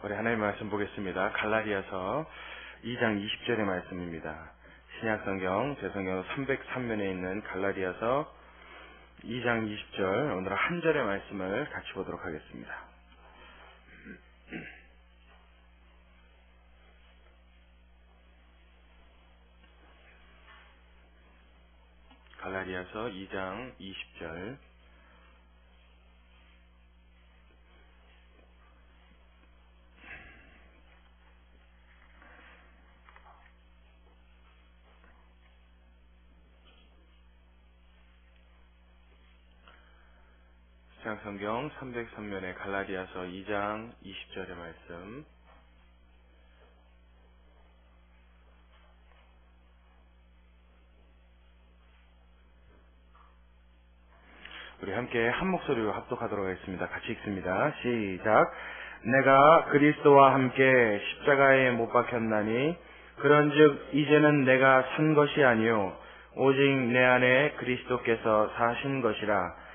우리 하나님의 말씀 보겠습니다. 갈라디아서 2장 20절의 말씀입니다. 신약성경 제성경 303면에 있는 갈라디아서 2장 20절, 오늘 한 절의 말씀을 같이 보도록 하겠습니다. 갈라디아서 2장 20절. 신약성경 303면에 갈라디아서 2장 20절의 말씀. 우리 함께 한 목소리로 합독하도록 하겠습니다. 같이 읽습니다. 시작. 내가 그리스도와 함께 십자가에 못 박혔나니 그런즉 이제는 내가 산 것이 아니요 오직 내 안에 그리스도께서 사신 것이라.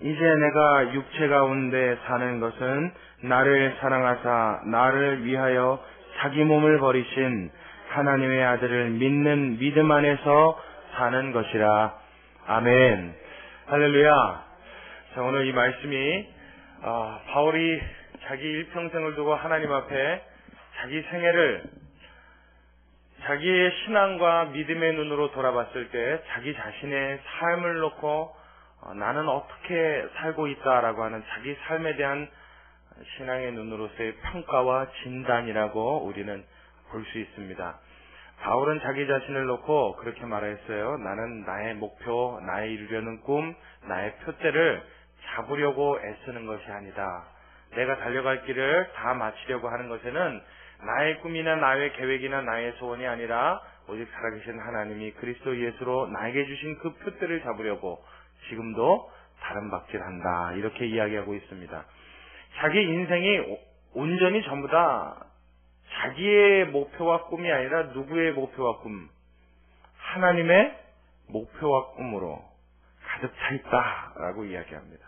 이제 내가 육체 가운데 사는 것은 나를 사랑하사 나를 위하여 자기 몸을 버리신 하나님의 아들을 믿는 믿음 안에서 사는 것이라. 아멘. 할렐루야. 자, 오늘 이 말씀이 바울이 자기 일평생을 두고 하나님 앞에 자기 생애를 자기의 신앙과 믿음의 눈으로 돌아봤을 때 자기 자신의 삶을 놓고 나는 어떻게 살고 있다라고 하는 자기 삶에 대한 신앙의 눈으로서의 평가와 진단이라고 우리는 볼 수 있습니다. 바울은 자기 자신을 놓고 그렇게 말했어요. 나는 나의 목표, 나의 이루려는 꿈, 나의 표대를 잡으려고 애쓰는 것이 아니다. 내가 달려갈 길을 다 마치려고 하는 것에는 나의 꿈이나 나의 계획이나 나의 소원이 아니라 오직 살아계신 하나님이 그리스도 예수로 나에게 주신 그 표대를 잡으려고 지금도 다름박질한다. 이렇게 이야기하고 있습니다. 자기 인생이 온전히 전부 다 자기의 목표와 꿈이 아니라 누구의 목표와 꿈? 하나님의 목표와 꿈으로 가득 차 있다라고 이야기합니다.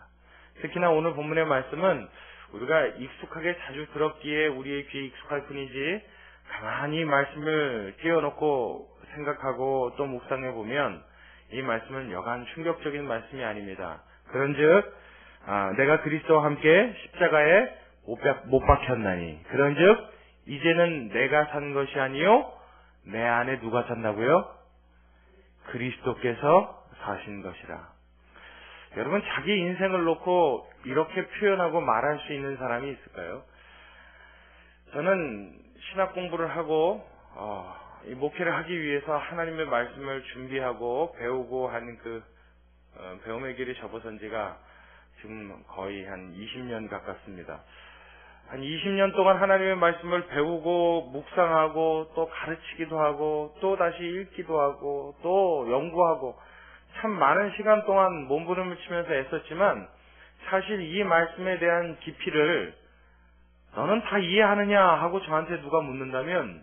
특히나 오늘 본문의 말씀은 우리가 익숙하게 자주 들었기에 우리의 귀에 익숙할 뿐이지 가만히 말씀을 띄워놓고 생각하고 또 묵상해 보면 이 말씀은 여간 충격적인 말씀이 아닙니다. 그런즉 내가 그리스도와 함께 십자가에 못 박혔나니 그런즉 이제는 내가 산 것이 아니요 내 안에 누가 산다고요? 그리스도께서 사신 것이라. 여러분, 자기 인생을 놓고 이렇게 표현하고 말할 수 있는 사람이 있을까요? 저는 신학 공부를 하고 이 목회를 하기 위해서 하나님의 말씀을 준비하고 배우고 하는 그 배움의 길이 접어선 지가 지금 거의 한 20년 가깝습니다. 한 20년 동안 하나님의 말씀을 배우고 묵상하고 또 가르치기도 하고 또 다시 읽기도 하고 또 연구하고 참 많은 시간 동안 몸부림을 치면서 애썼지만 사실 이 말씀에 대한 깊이를 너는 다 이해하느냐 하고 저한테 누가 묻는다면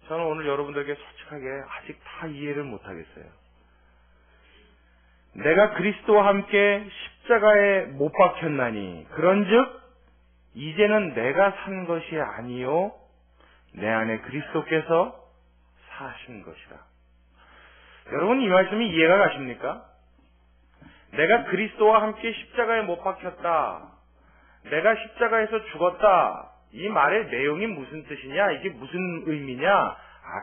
저는 오늘 여러분들에게 솔직하게 아직 다 이해를 못하겠어요. 내가 그리스도와 함께 십자가에 못 박혔나니 그런즉 이제는 내가 산 것이 아니요 내 안에 그리스도께서 사신 것이라. 여러분, 이 말씀이 이해가 가십니까? 내가 그리스도와 함께 십자가에 못 박혔다. 내가 십자가에서 죽었다. 이 말의 내용이 무슨 뜻이냐? 이게 무슨 의미냐?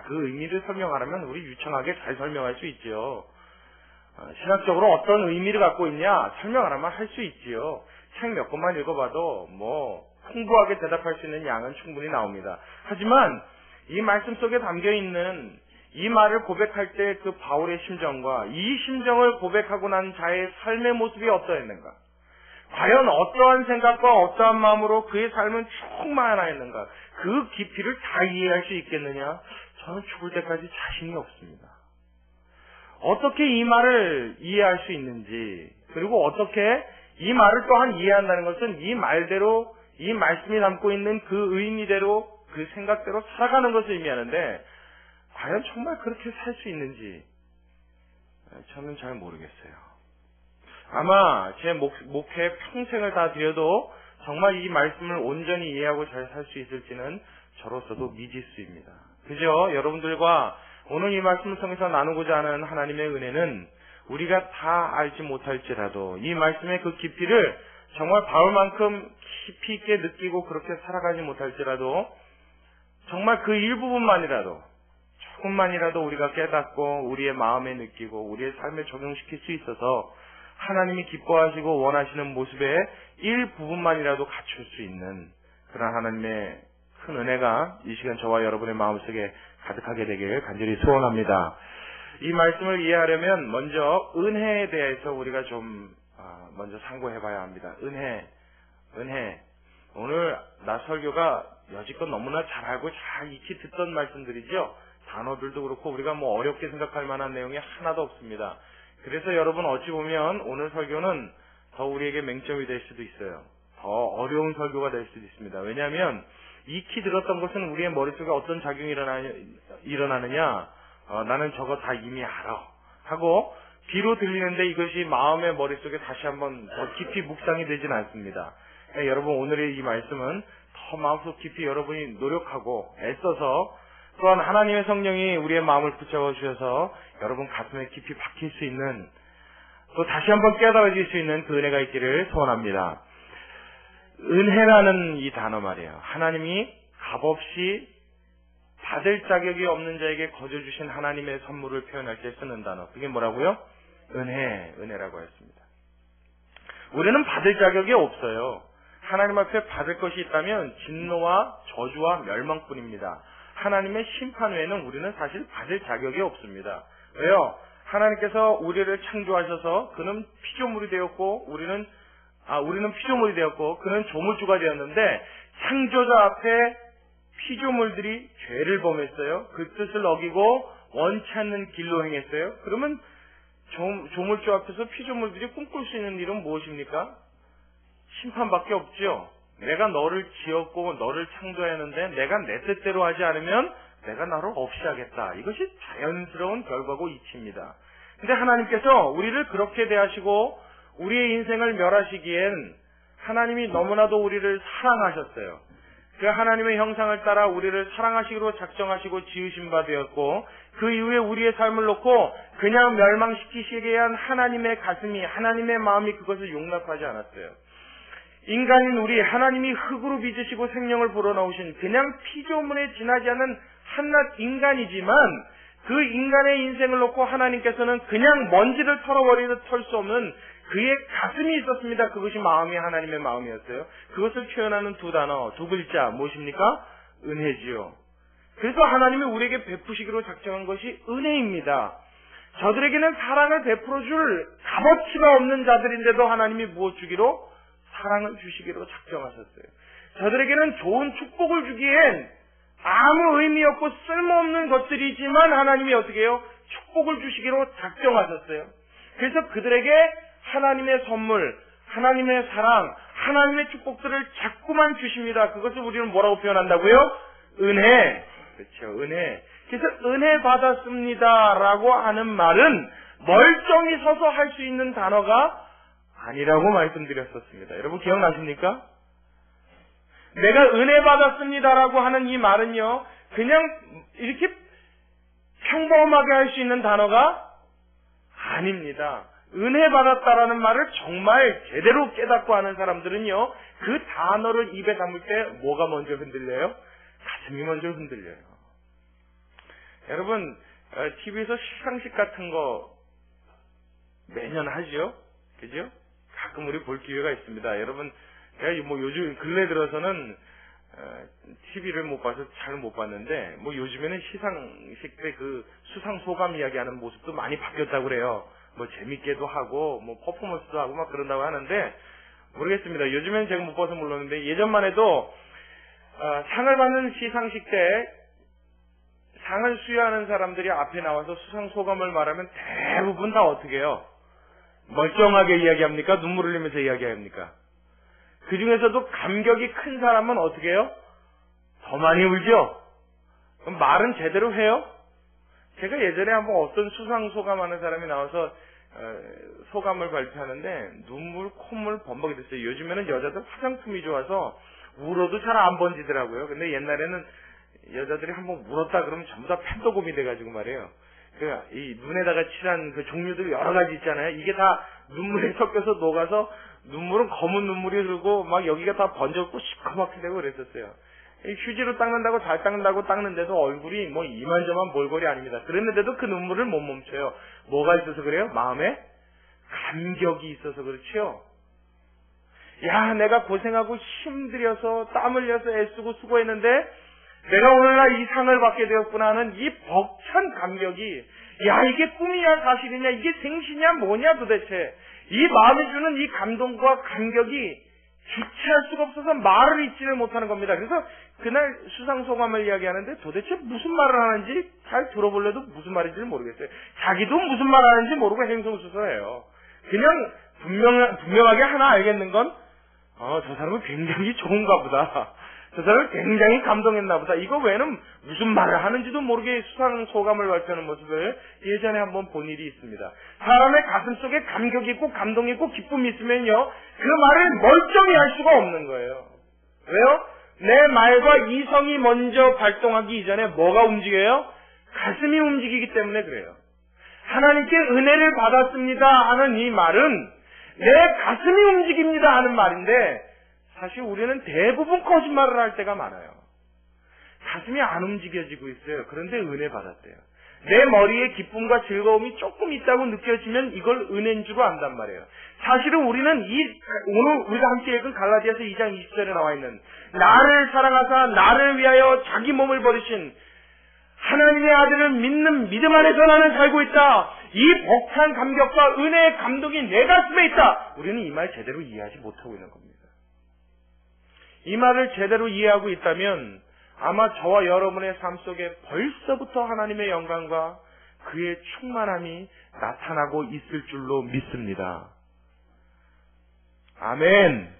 그 의미를 설명하려면 우리 유창하게 잘 설명할 수 있죠. 신학적으로 어떤 의미를 갖고 있냐? 설명하라면 할 수 있지요. 책 몇 권만 읽어봐도 풍부하게 대답할 수 있는 양은 충분히 나옵니다. 하지만 이 말씀 속에 담겨있는 이 말을 고백할 때 그 바울의 심정과 이 심정을 고백하고 난 자의 삶의 모습이 어떠했는가? 과연 어떠한 생각과 어떠한 마음으로 그의 삶은 충만하였는가? 그 깊이를 다 이해할 수 있겠느냐? 저는 죽을 때까지 자신이 없습니다. 어떻게 이 말을 이해할 수 있는지, 그리고 어떻게 이 말을 또한 이해한다는 것은 이 말대로, 이 말씀이 담고 있는 그 의미대로, 그 생각대로 살아가는 것을 의미하는데 과연 정말 그렇게 살 수 있는지 저는 잘 모르겠어요. 아마 제 목회 평생을 다 들여도 정말 이 말씀을 온전히 이해하고 잘 살 수 있을지는 저로서도 미지수입니다. 그죠? 여러분들과 오늘 이 말씀을 통해서 나누고자 하는 하나님의 은혜는 우리가 다 알지 못할지라도 이 말씀의 그 깊이를 정말 바울만큼 깊이 있게 느끼고 그렇게 살아가지 못할지라도 정말 그 일부분만이라도 조금만이라도 우리가 깨닫고 우리의 마음에 느끼고 우리의 삶에 적용시킬 수 있어서 하나님이 기뻐하시고 원하시는 모습의 일부분만이라도 갖출 수 있는 그런 하나님의 큰 은혜가 이 시간 저와 여러분의 마음속에 가득하게 되길 간절히 소원합니다. 이 말씀을 이해하려면 먼저 은혜에 대해서 우리가 좀 먼저 상고해 봐야 합니다. 은혜. 오늘 나 설교가 여지껏 너무나 잘 알고 잘 익히 듣던 말씀들이죠. 단어들도 그렇고 우리가 뭐 어렵게 생각할 만한 내용이 하나도 없습니다. 그래서 여러분 어찌 보면 오늘 설교는 더 우리에게 맹점이 될 수도 있어요. 더 어려운 설교가 될 수도 있습니다. 왜냐하면 익히 들었던 것은 우리의 머릿속에 어떤 작용이 일어나느냐, 나는 저거 다 이미 알아 하고 귀로 들리는데 이것이 마음의 머릿속에 다시 한번 더 깊이 묵상이 되진 않습니다. 여러분 오늘의 이 말씀은 더 마음속 깊이 여러분이 노력하고 애써서 또한 하나님의 성령이 우리의 마음을 붙잡아 주셔서 여러분 가슴에 깊이 박힐 수 있는 또 다시 한번 깨달아질 수 있는 그 은혜가 있기를 소원합니다. 은혜라는 이 단어 말이에요. 하나님이 값없이 받을 자격이 없는 자에게 거저 주신 하나님의 선물을 표현할 때 쓰는 단어. 그게 뭐라고요? 은혜라고 했습니다. 우리는 받을 자격이 없어요. 하나님 앞에 받을 것이 있다면 진노와 저주와 멸망뿐입니다. 하나님의 심판 외에는 우리는 사실 받을 자격이 없습니다. 왜요? 하나님께서 우리를 창조하셔서 그는 피조물이 되었고 우리는 피조물이 되었고 그는 조물주가 되었는데 창조자 앞에 피조물들이 죄를 범했어요. 그 뜻을 어기고 원치 않는 길로 행했어요. 그러면 조물주 앞에서 피조물들이 꿈꿀 수 있는 일은 무엇입니까? 심판밖에 없죠. 내가 너를 지었고 너를 창조했는데 내가 내 뜻대로 하지 않으면 내가 너를 없이 하겠다. 이것이 자연스러운 결과고 이치입니다. 근데 하나님께서 우리를 그렇게 대하시고 우리의 인생을 멸하시기엔 하나님이 너무나도 우리를 사랑하셨어요. 그 하나님의 형상을 따라 우리를 사랑하시기로 작정하시고 지으신 바 되었고 그 이후에 우리의 삶을 놓고 그냥 멸망시키시기 위한 하나님의 가슴이 하나님의 마음이 그것을 용납하지 않았어요. 인간인 우리 하나님이 흙으로 빚으시고 생명을 불어넣으신 그냥 피조물에 지나지 않는 한낱 인간이지만 그 인간의 인생을 놓고 하나님께서는 그냥 먼지를 털어버리듯 털 수 없는 그의 가슴이 있었습니다. 그것이 마음이 하나님의 마음이었어요. 그것을 표현하는 두 단어, 두 글자 무엇입니까? 은혜지요. 그래서 하나님이 우리에게 베푸시기로 작정한 것이 은혜입니다. 저들에게는 사랑을 베풀어줄 값어치가 없는 자들인데도 하나님이 무엇 주기로? 사랑을 주시기로 작정하셨어요. 저들에게는 좋은 축복을 주기엔 아무 의미 없고 쓸모없는 것들이지만 하나님이 어떻게 해요? 축복을 주시기로 작정하셨어요. 그래서 그들에게 하나님의 선물, 하나님의 사랑, 하나님의 축복들을 자꾸만 주십니다. 그것을 우리는 뭐라고 표현한다고요? 은혜. 그렇죠. 은혜. 그래서 은혜 받았습니다라고 하는 말은 멀쩡히 서서 할 수 있는 단어가 아니라고 말씀드렸었습니다. 여러분 기억나십니까? 내가 은혜 받았습니다라고 하는 이 말은요, 그냥 이렇게 평범하게 할 수 있는 단어가 아닙니다. 은혜 받았다라는 말을 정말 제대로 깨닫고 하는 사람들은요, 그 단어를 입에 담을 때 뭐가 먼저 흔들려요? 가슴이 먼저 흔들려요. 여러분, TV에서 시상식 같은 거 매년 하죠? 그죠? 가끔 우리 볼 기회가 있습니다. 여러분, 제가 뭐 요즘 근래 들어서는 TV를 못 봐서 잘 못 봤는데, 뭐 요즘에는 시상식 때 그 수상 소감 이야기하는 모습도 많이 바뀌었다고 그래요. 뭐 재밌게도 하고, 뭐 퍼포먼스도 하고 막 그런다고 하는데, 모르겠습니다. 요즘에는 제가 못 봐서 몰랐는데, 예전만 해도 상을 받는 시상식 때 상을 수여하는 사람들이 앞에 나와서 수상 소감을 말하면 대부분 다 어떻게 해요? 멀쩡하게 이야기합니까? 눈물 흘리면서 이야기합니까? 그 중에서도 감격이 큰 사람은 어떻게 해요? 더 많이 울죠? 그럼 말은 제대로 해요? 제가 예전에 한번 어떤 수상 소감하는 사람이 나와서 소감을 발표하는데 눈물, 콧물 범벅이 됐어요. 요즘에는 여자들 화장품이 좋아서 울어도 잘 안 번지더라고요. 근데 옛날에는 여자들이 한번 울었다 그러면 전부 다 팬더곰이 돼가지고 말이에요. 이 눈에다가 칠한 그 종류들이 여러 가지 있잖아요. 이게 다 눈물에 섞여서 녹아서 눈물은 검은 눈물이 흐르고 막 여기가 다 번졌고 시커멓게 되고 그랬었어요. 휴지로 닦는다고 잘 닦는다고 닦는데도 얼굴이 뭐 이만저만 몰골이 아닙니다. 그랬는데도 그 눈물을 못 멈춰요. 뭐가 있어서 그래요? 마음에 감격이 있어서 그렇지요. 야, 내가 고생하고 힘들여서 땀 흘려서 애쓰고 수고했는데 내가 오늘날 이 상을 받게 되었구나 하는 이 벅찬 감격이, 야, 이게 꿈이냐 사실이냐, 이게 생시냐 뭐냐 도대체, 이 마음이 주는 이 감동과 감격이 주체할 수가 없어서 말을 잇지를 못하는 겁니다. 그래서 그날 수상소감을 이야기하는데 도대체 무슨 말을 하는지 잘 들어볼래도 무슨 말인지를 모르겠어요. 자기도 무슨 말을 하는지 모르고 행성수서해요. 그냥 분명하게 하나 알겠는 건 저 사람은 굉장히 좋은가 보다. 저 사람은 굉장히 감동했나 보다. 이거 외에는 무슨 말을 하는지도 모르게 수상소감을 발표하는 모습을 예전에 한번 본 일이 있습니다. 사람의 가슴 속에 감격이 있고 감동이 있고 기쁨이 있으면요, 그 말을 멀쩡히 할 수가 없는 거예요. 왜요? 내 말과 이성이 먼저 발동하기 이전에 뭐가 움직여요? 가슴이 움직이기 때문에 그래요. 하나님께 은혜를 받았습니다 하는 이 말은 내 가슴이 움직입니다 하는 말인데, 사실 우리는 대부분 거짓말을 할 때가 많아요. 가슴이 안 움직여지고 있어요. 그런데 은혜 받았대요. 내 머리에 기쁨과 즐거움이 조금 있다고 느껴지면 이걸 은혜인 줄 안단 말이에요. 사실은 우리는 오늘 우리가 함께 읽은 갈라디아서 2장 20절에 나와 있는 나를 사랑하사 나를 위하여 자기 몸을 버리신 하나님의 아들을 믿는 믿음 안에서 나는 살고 있다. 이 벅찬 감격과 은혜의 감동이 내 가슴에 있다. 우리는 이 말 제대로 이해하지 못하고 있는 겁니다. 이 말을 제대로 이해하고 있다면 아마 저와 여러분의 삶 속에 벌써부터 하나님의 영광과 그의 충만함이 나타나고 있을 줄로 믿습니다. 아멘.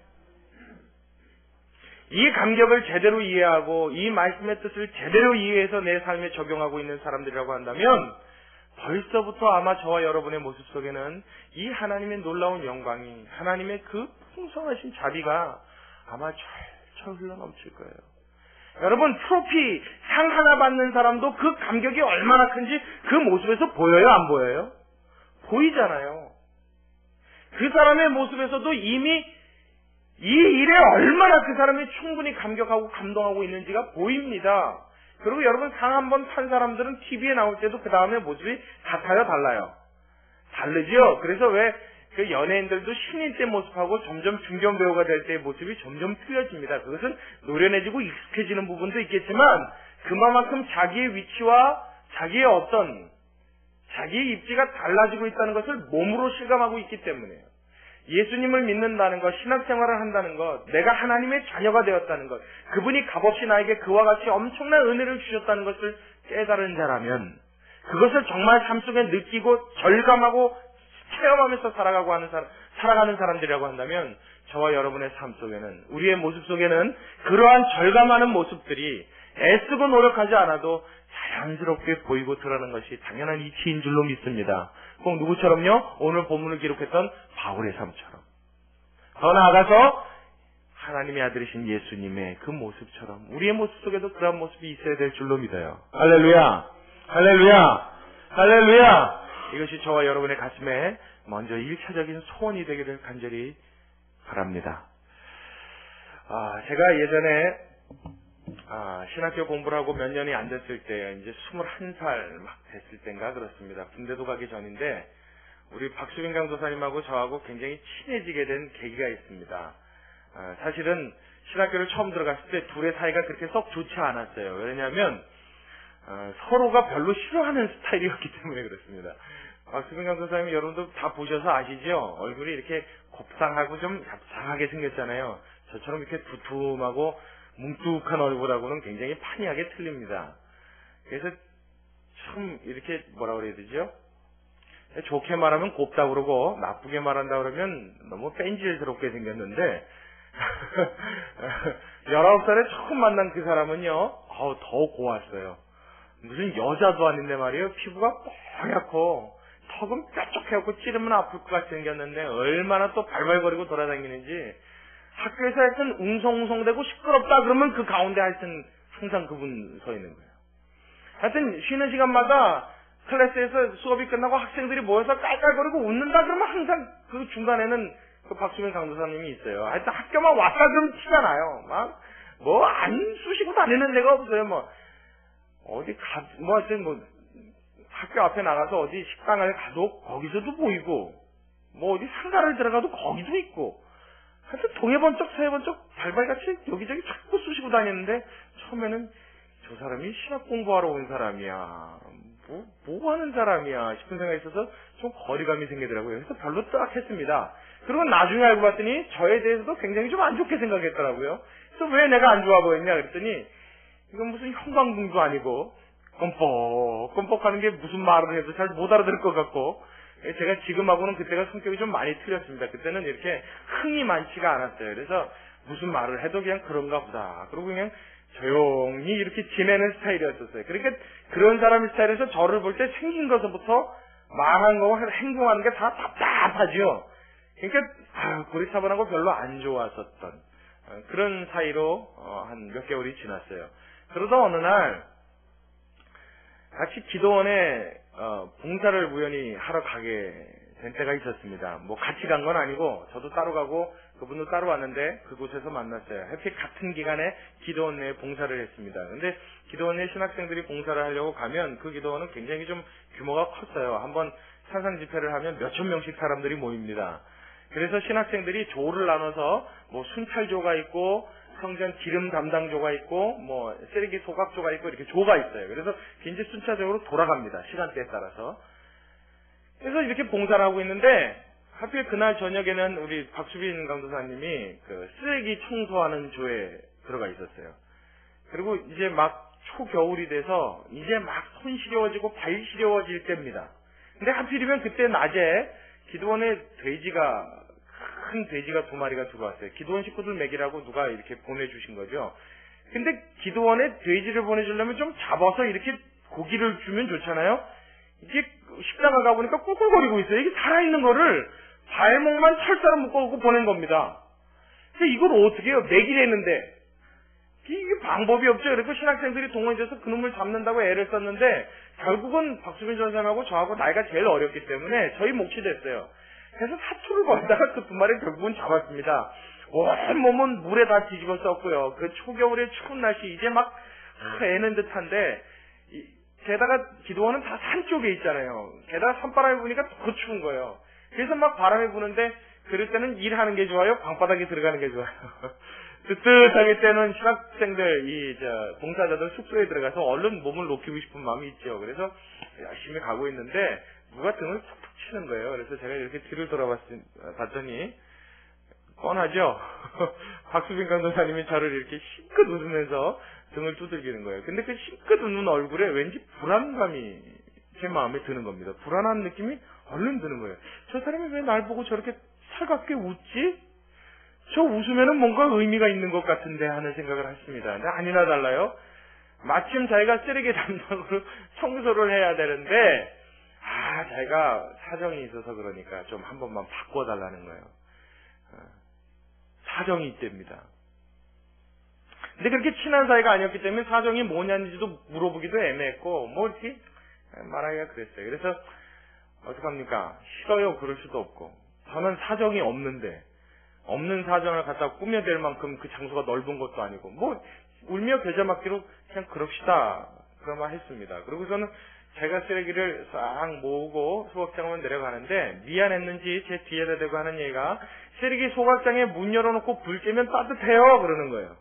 이 감격을 제대로 이해하고 이 말씀의 뜻을 제대로 이해해서 내 삶에 적용하고 있는 사람들이라고 한다면 벌써부터 아마 저와 여러분의 모습 속에는 이 하나님의 놀라운 영광이, 하나님의 그 풍성하신 자비가 아마 철철 흘러넘칠 거예요. 여러분, 트로피 상 하나 받는 사람도 그 감격이 얼마나 큰지 그 모습에서 보여요, 안 보여요? 보이잖아요. 그 사람의 모습에서도 이미 이 일에 얼마나 그 사람이 충분히 감격하고 감동하고 있는지가 보입니다. 그리고 여러분, 상 한 번 탄 사람들은 TV에 나올 때도 그 다음에 모습이 같아요, 달라요? 다르죠? 그래서 왜 그 연예인들도 신인 때 모습하고 점점 중견 배우가 될 때의 모습이 점점 틀려집니다. 그것은 노련해지고 익숙해지는 부분도 있겠지만 그만큼 자기의 위치와 자기의 자기의 입지가 달라지고 있다는 것을 몸으로 실감하고 있기 때문에요. 예수님을 믿는다는 것, 신학생활을 한다는 것, 내가 하나님의 자녀가 되었다는 것, 그분이 값없이 나에게 그와 같이 엄청난 은혜를 주셨다는 것을 깨달은 자라면, 그것을 정말 삶 속에 느끼고 절감하고 체험하면서 살아가는 사람들이라고 한다면, 저와 여러분의 삶 속에는, 우리의 모습 속에는 그러한 절감하는 모습들이 애쓰고 노력하지 않아도 자연스럽게 보이고 드러나는 것이 당연한 이치인 줄로 믿습니다. 꼭 누구처럼요? 오늘 본문을 기록했던 바울의 삶처럼. 더 나아가서 하나님의 아들이신 예수님의 그 모습처럼 우리의 모습 속에도 그런 모습이 있어야 될 줄로 믿어요. 할렐루야! 할렐루야! 할렐루야! 이것이 저와 여러분의 가슴에 먼저 1차적인 소원이 되기를 간절히 바랍니다. 제가 예전에 신학교 공부를 하고 몇 년이 안 됐을 때, 이제 21살 막 됐을 때인가 그렇습니다. 군대도 가기 전인데, 우리 박수빈 강도사님하고 저하고 굉장히 친해지게 된 계기가 있습니다. 사실은 신학교를 처음 들어갔을 때 둘의 사이가 그렇게 썩 좋지 않았어요. 왜냐하면 서로가 별로 싫어하는 스타일이었기 때문에 그렇습니다. 박수빈 강도사님 여러분도 다 보셔서 아시죠? 얼굴이 이렇게 곱상하고 좀 얍상하게 생겼잖아요. 저처럼 이렇게 두툼하고 뭉툭한 얼굴하고는 굉장히 판이하게 틀립니다. 그래서 참 이렇게 뭐라 그래야 되죠? 좋게 말하면 곱다 그러고 나쁘게 말한다 그러면 너무 뺀질스럽게 생겼는데 19살에 처음 만난 그 사람은요, 더 고왔어요. 무슨 여자도 아닌데 말이에요. 피부가 뽀얗고 턱은 뾰족해갖고 찌르면 아플 것 같이 생겼는데 얼마나 또 발발거리고 돌아다니는지 학교에서 하여튼 웅성웅성대고 시끄럽다 그러면 그 가운데 하여튼 항상 그분 서 있는 거예요. 하여튼 쉬는 시간마다 클래스에서 수업이 끝나고 학생들이 모여서 깔깔거리고 웃는다 그러면 항상 그 중간에는 그 박수빈 강도사님이 있어요. 하여튼 학교만 왔다 그러면 티가 나요. 막 뭐 안 쑤시고 다니는 데가 없어요. 뭐 어디 하여튼 학교 앞에 나가서 어디 식당을 가도 거기서도 보이고 뭐 어디 상가를 들어가도 거기도 있고 하여튼 동해번쩍 서해번쩍 발발같이 여기저기 자꾸 쑤시고 다니는데 처음에는 저 사람이 신학 공부하러 온 사람이야 뭐 하는 사람이야 싶은 생각이 있어서 좀 거리감이 생기더라고요. 그래서 별로 뜨악했습니다. 그리고 나중에 알고 봤더니 저에 대해서도 굉장히 좀 안 좋게 생각했더라고요. 그래서 왜 내가 안 좋아 보였냐 그랬더니 이건 무슨 형광등도 아니고 껌뻑껌뻑하는 게 무슨 말을 해도 잘 못 알아들을 것 같고 제가 지금하고는 그때가 성격이 좀 많이 틀렸습니다. 그때는 이렇게 흥이 많지가 않았어요. 그래서 무슨 말을 해도 그냥 그런가 보다. 그리고 그냥 조용히 이렇게 지내는 스타일이었었어요. 그러니까 그런 사람 스타일에서 저를 볼 때 생긴 것부터 말하는 거고 행동하는 게 다 답답하죠. 그러니까 고리타분하고 별로 안 좋았었던 그런 사이로 한 몇 개월이 지났어요. 그러다 어느 날 같이 기도원에 봉사를 우연히 하러 가게 된 때가 있었습니다. 뭐 같이 간 건 아니고 저도 따로 가고 그분도 따로 왔는데 그곳에서 만났어요. 하필 같은 기간에 기도원 내에 봉사를 했습니다. 근데 기도원 내 신학생들이 봉사를 하려고 가면 그 기도원은 굉장히 좀 규모가 컸어요. 한번 산상 집회를 하면 몇천 명씩 사람들이 모입니다. 그래서 신학생들이 조를 나눠서 뭐 순찰조가 있고 성전 기름 담당조가 있고 뭐 쓰레기 소각조가 있고 이렇게 조가 있어요. 그래서 이제 순차적으로 돌아갑니다. 시간대에 따라서. 그래서 이렇게 봉사를 하고 있는데 하필 그날 저녁에는 우리 박수빈 강도사님이 그 쓰레기 청소하는 조에 들어가 있었어요. 그리고 이제 막 초겨울이 돼서 이제 막 손 시려워지고 발 시려워질 때입니다. 근데 하필이면 그때 낮에 기도원에 큰 돼지가 2마리가 들어왔어요. 기도원 식구들 먹이라고 누가 이렇게 보내주신 거죠. 근데 기도원에 돼지를 보내주려면 좀 잡아서 이렇게 고기를 주면 좋잖아요. 이게 식당을 가보니까 꿀꿀거리고 있어요. 이게 살아있는 거를 발목만 철사로 묶어놓고 보낸 겁니다. 근데 이걸 어떻게 해요? 먹이려는데. 이게 방법이 없죠. 그래서 신학생들이 동원돼서 그놈을 잡는다고 애를 썼는데 결국은 박수빈 전사님하고 저하고 나이가 제일 어렸기 때문에 저희 몫이 됐어요. 그래서 사투를 벌다가 그 2마리 결국은 잡았습니다. 온몸은 물에 다 뒤집어 썼고요. 그 초겨울의 추운 날씨 이제 막 애는 듯한데 게다가 기도원은 다 산 쪽에 있잖아요. 게다가 산바람이 부니까 더 추운 거예요. 그래서 막 바람이 부는데 그럴 때는 일하는 게 좋아요? 방바닥에 들어가는 게 좋아요? 뜨뜻하게 때는 신학생들, 봉사자들 숙소에 들어가서 얼른 몸을 녹이고 싶은 마음이 있죠. 그래서 열심히 가고 있는데 누가 등을 툭툭 치는 거예요. 그래서 제가 이렇게 뒤를 돌아봤더니 뻔하죠. 박수빈 강도사님이 저를 이렇게 실컷 웃으면서 등을 두들기는 거예요. 근데 그 실컷 웃는 얼굴에 왠지 불안감이 제 마음에 드는 겁니다. 불안한 느낌이 얼른 드는 거예요. 저 사람이 왜 날 보고 저렇게 살갑게 웃지? 저 웃으면은 뭔가 의미가 있는 것 같은데 하는 생각을 했습니다. 근데 아니나 달라요. 마침 자기가 쓰레기 담당으로 청소를 해야 되는데 자기가 사정이 있어서 그러니까 좀 한 번만 바꿔달라는 거예요. 사정이 있답니다. 근데 그렇게 친한 사이가 아니었기 때문에 사정이 뭐냐는지도 물어보기도 애매했고 뭐 이렇게 말하기가 그랬어요. 그래서 어떡합니까? 싫어요 그럴 수도 없고 저는 사정이 없는 사정을 갖다 꾸며댈 만큼 그 장소가 넓은 것도 아니고 뭐 울며 겨자 맞기로 그냥 그럽시다 그런 말 했습니다. 그리고서는 제가 쓰레기를 싹 모으고 소각장으로 내려가는데 미안했는지 제 뒤에다 대고 하는 얘기가 쓰레기 소각장에 문 열어놓고 불 쬐면 따뜻해요 그러는 거예요.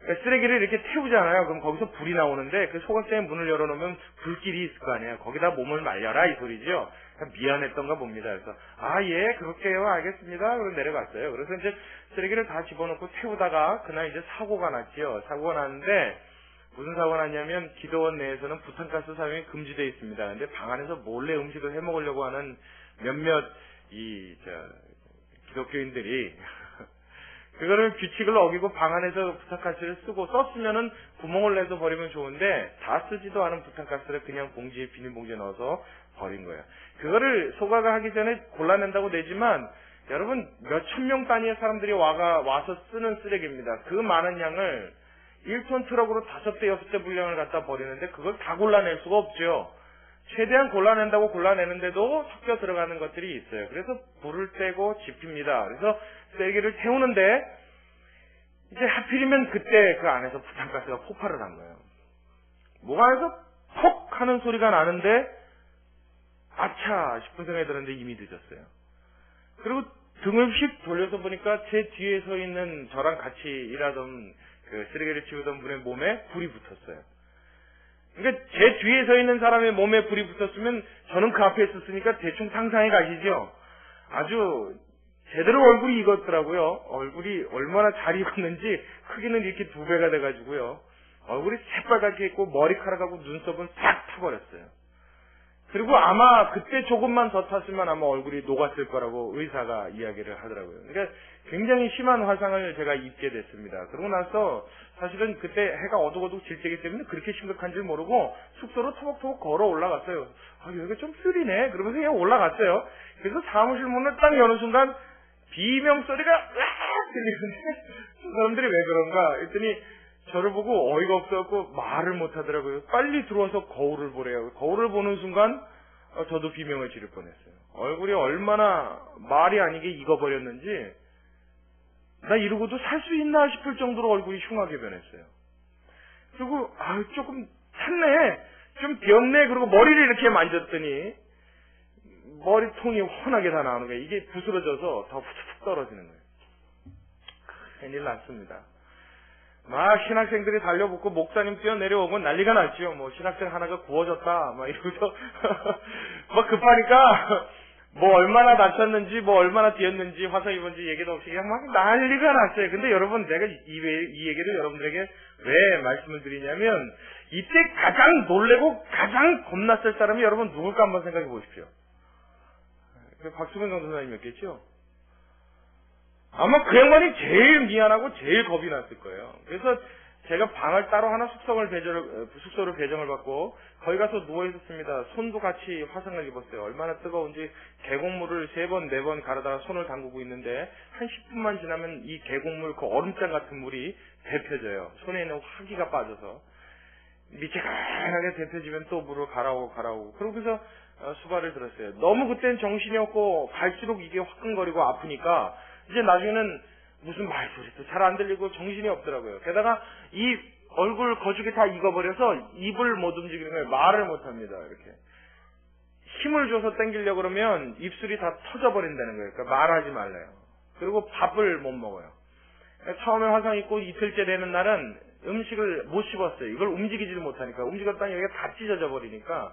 그러니까 쓰레기를 이렇게 태우잖아요. 그럼 거기서 불이 나오는데 그 소각장에 문을 열어놓으면 불길이 있을 거 아니에요. 거기다 몸을 말려라 이 소리죠. 미안했던가 봅니다. 그래서 예 그렇게요 알겠습니다. 그래서 내려갔어요. 그래서 이제 쓰레기를 다 집어넣고 태우다가 그날 이제 사고가 났지요. 사고가 났는데 무슨 사고가 났냐면 기도원 내에서는 부탄가스 사용이 금지되어 있습니다. 근데 방 안에서 몰래 음식을 해 먹으려고 하는 몇몇 기독교인들이 그거를 규칙을 어기고 방 안에서 부탄가스를 쓰고 썼으면은 구멍을 내서 버리면 좋은데 다 쓰지도 않은 부탄가스를 그냥 봉지에 비닐봉지에 넣어서 버린 거예요. 그거를 소각을 하기 전에 골라낸다고 내지만 여러분 몇천 명 단위의 사람들이 와서 쓰는 쓰레기입니다. 그 많은 양을 1톤 트럭으로 5대 6대 분량을 갖다 버리는데 그걸 다 골라낼 수가 없죠. 최대한 골라낸다고 골라내는데도 섞여 들어가는 것들이 있어요. 그래서 불을 떼고 지핍니다. 그래서 쓰레기를 태우는데 이제 하필이면 그때 그 안에서 부탄가스가 폭발을 한 거예요. 목 안에서 퍽 하는 소리가 나는데 아차 싶은 생각이 들었는데 이미 늦었어요. 그리고 등을 휙 돌려서 보니까 제 뒤에 서 있는 저랑 같이 일하던 그 쓰레기를 치우던 분의 몸에 불이 붙었어요. 그러니까 제 뒤에 서 있는 사람의 몸에 불이 붙었으면 저는 그 앞에 있었으니까 대충 상상해 가시죠. 아주 제대로 얼굴이 익었더라고요. 얼굴이 얼마나 잘 익었는지 크기는 이렇게 2배가 돼가지고요. 얼굴이 새빨갛게 있고 머리카락하고 눈썹은 싹 타버렸어요. 그리고 아마 그때 조금만 더 탔으면 아마 얼굴이 녹았을 거라고 의사가 이야기를 하더라고요. 그러니까 굉장히 심한 화상을 제가 입게 됐습니다. 그러고 나서 사실은 그때 해가 어둑어둑 질 때기 때문에 그렇게 심각한 줄 모르고 숙소로 토목토목 걸어 올라갔어요. 아, 여기가 좀 쓰리네. 그러면서 그냥 올라갔어요. 그래서 사무실 문을 딱 여는 순간 비명 소리가 으악 들리는데 저 사람들이 왜 그런가 했더니 저를 보고 어이가 없어갖고 말을 못하더라고요. 빨리 들어와서 거울을 보래요. 거울을 보는 순간 저도 비명을 지를 뻔했어요. 얼굴이 얼마나 말이 아니게 익어버렸는지 나 이러고도 살 수 있나 싶을 정도로 얼굴이 흉하게 변했어요. 그리고 조금 찼네, 좀 비었네. 그리고 머리를 이렇게 만졌더니 머리통이 훤하게 다 나오는 거예요. 이게 부스러져서 더 훅훅 떨어지는 거예요. 큰일 났습니다. 막 신학생들이 달려붙고 목사님 뛰어내려오고 난리가 났죠. 뭐 신학생 하나가 구워졌다 막 이러고서 막 급하니까 뭐 얼마나 다쳤는지 뭐 얼마나 뛰었는지 화상 입은지 얘기도 없이 그냥 막 난리가 났어요. 근데 여러분 내가 이 얘기를 여러분들에게 왜 말씀을 드리냐면 이때 가장 놀래고 가장 겁났을 사람이 여러분 누굴까 한번 생각해 보십시오. 박수근 강도사님이었겠죠? 아마 그 양반이 제일 미안하고 제일 겁이 났을 거예요. 그래서 제가 방을 따로 하나 숙소를 배정을 받고 거기 가서 누워 있었습니다. 손도 같이 화상을 입었어요. 얼마나 뜨거운지 계곡물을 3번, 4번 갈아다가 손을 담그고 있는데 한 10분만 지나면 이 계곡물 그 얼음장 같은 물이 데펴져요. 손에 있는 화기가 빠져서 미치가하게 데펴지면 또 물을 갈아오고 그러고서 수발을 들었어요. 너무 그땐 정신이 없고 갈수록 이게 화끈거리고 아프니까 이제 나중에는 무슨 말소리도 잘 안 들리고 정신이 없더라고요. 게다가 이 얼굴 거죽이 다 익어버려서 입을 못 움직이는 거예요. 말을 못 합니다. 이렇게 힘을 줘서 당기려고 그러면 입술이 다 터져버린다는 거예요. 그러니까 말하지 말래요. 그리고 밥을 못 먹어요. 그러니까 처음에 화상 입고 이틀째 되는 날은 음식을 못 씹었어요. 이걸 움직이지를 못하니까 움직였다니 여기가 다 찢어져 버리니까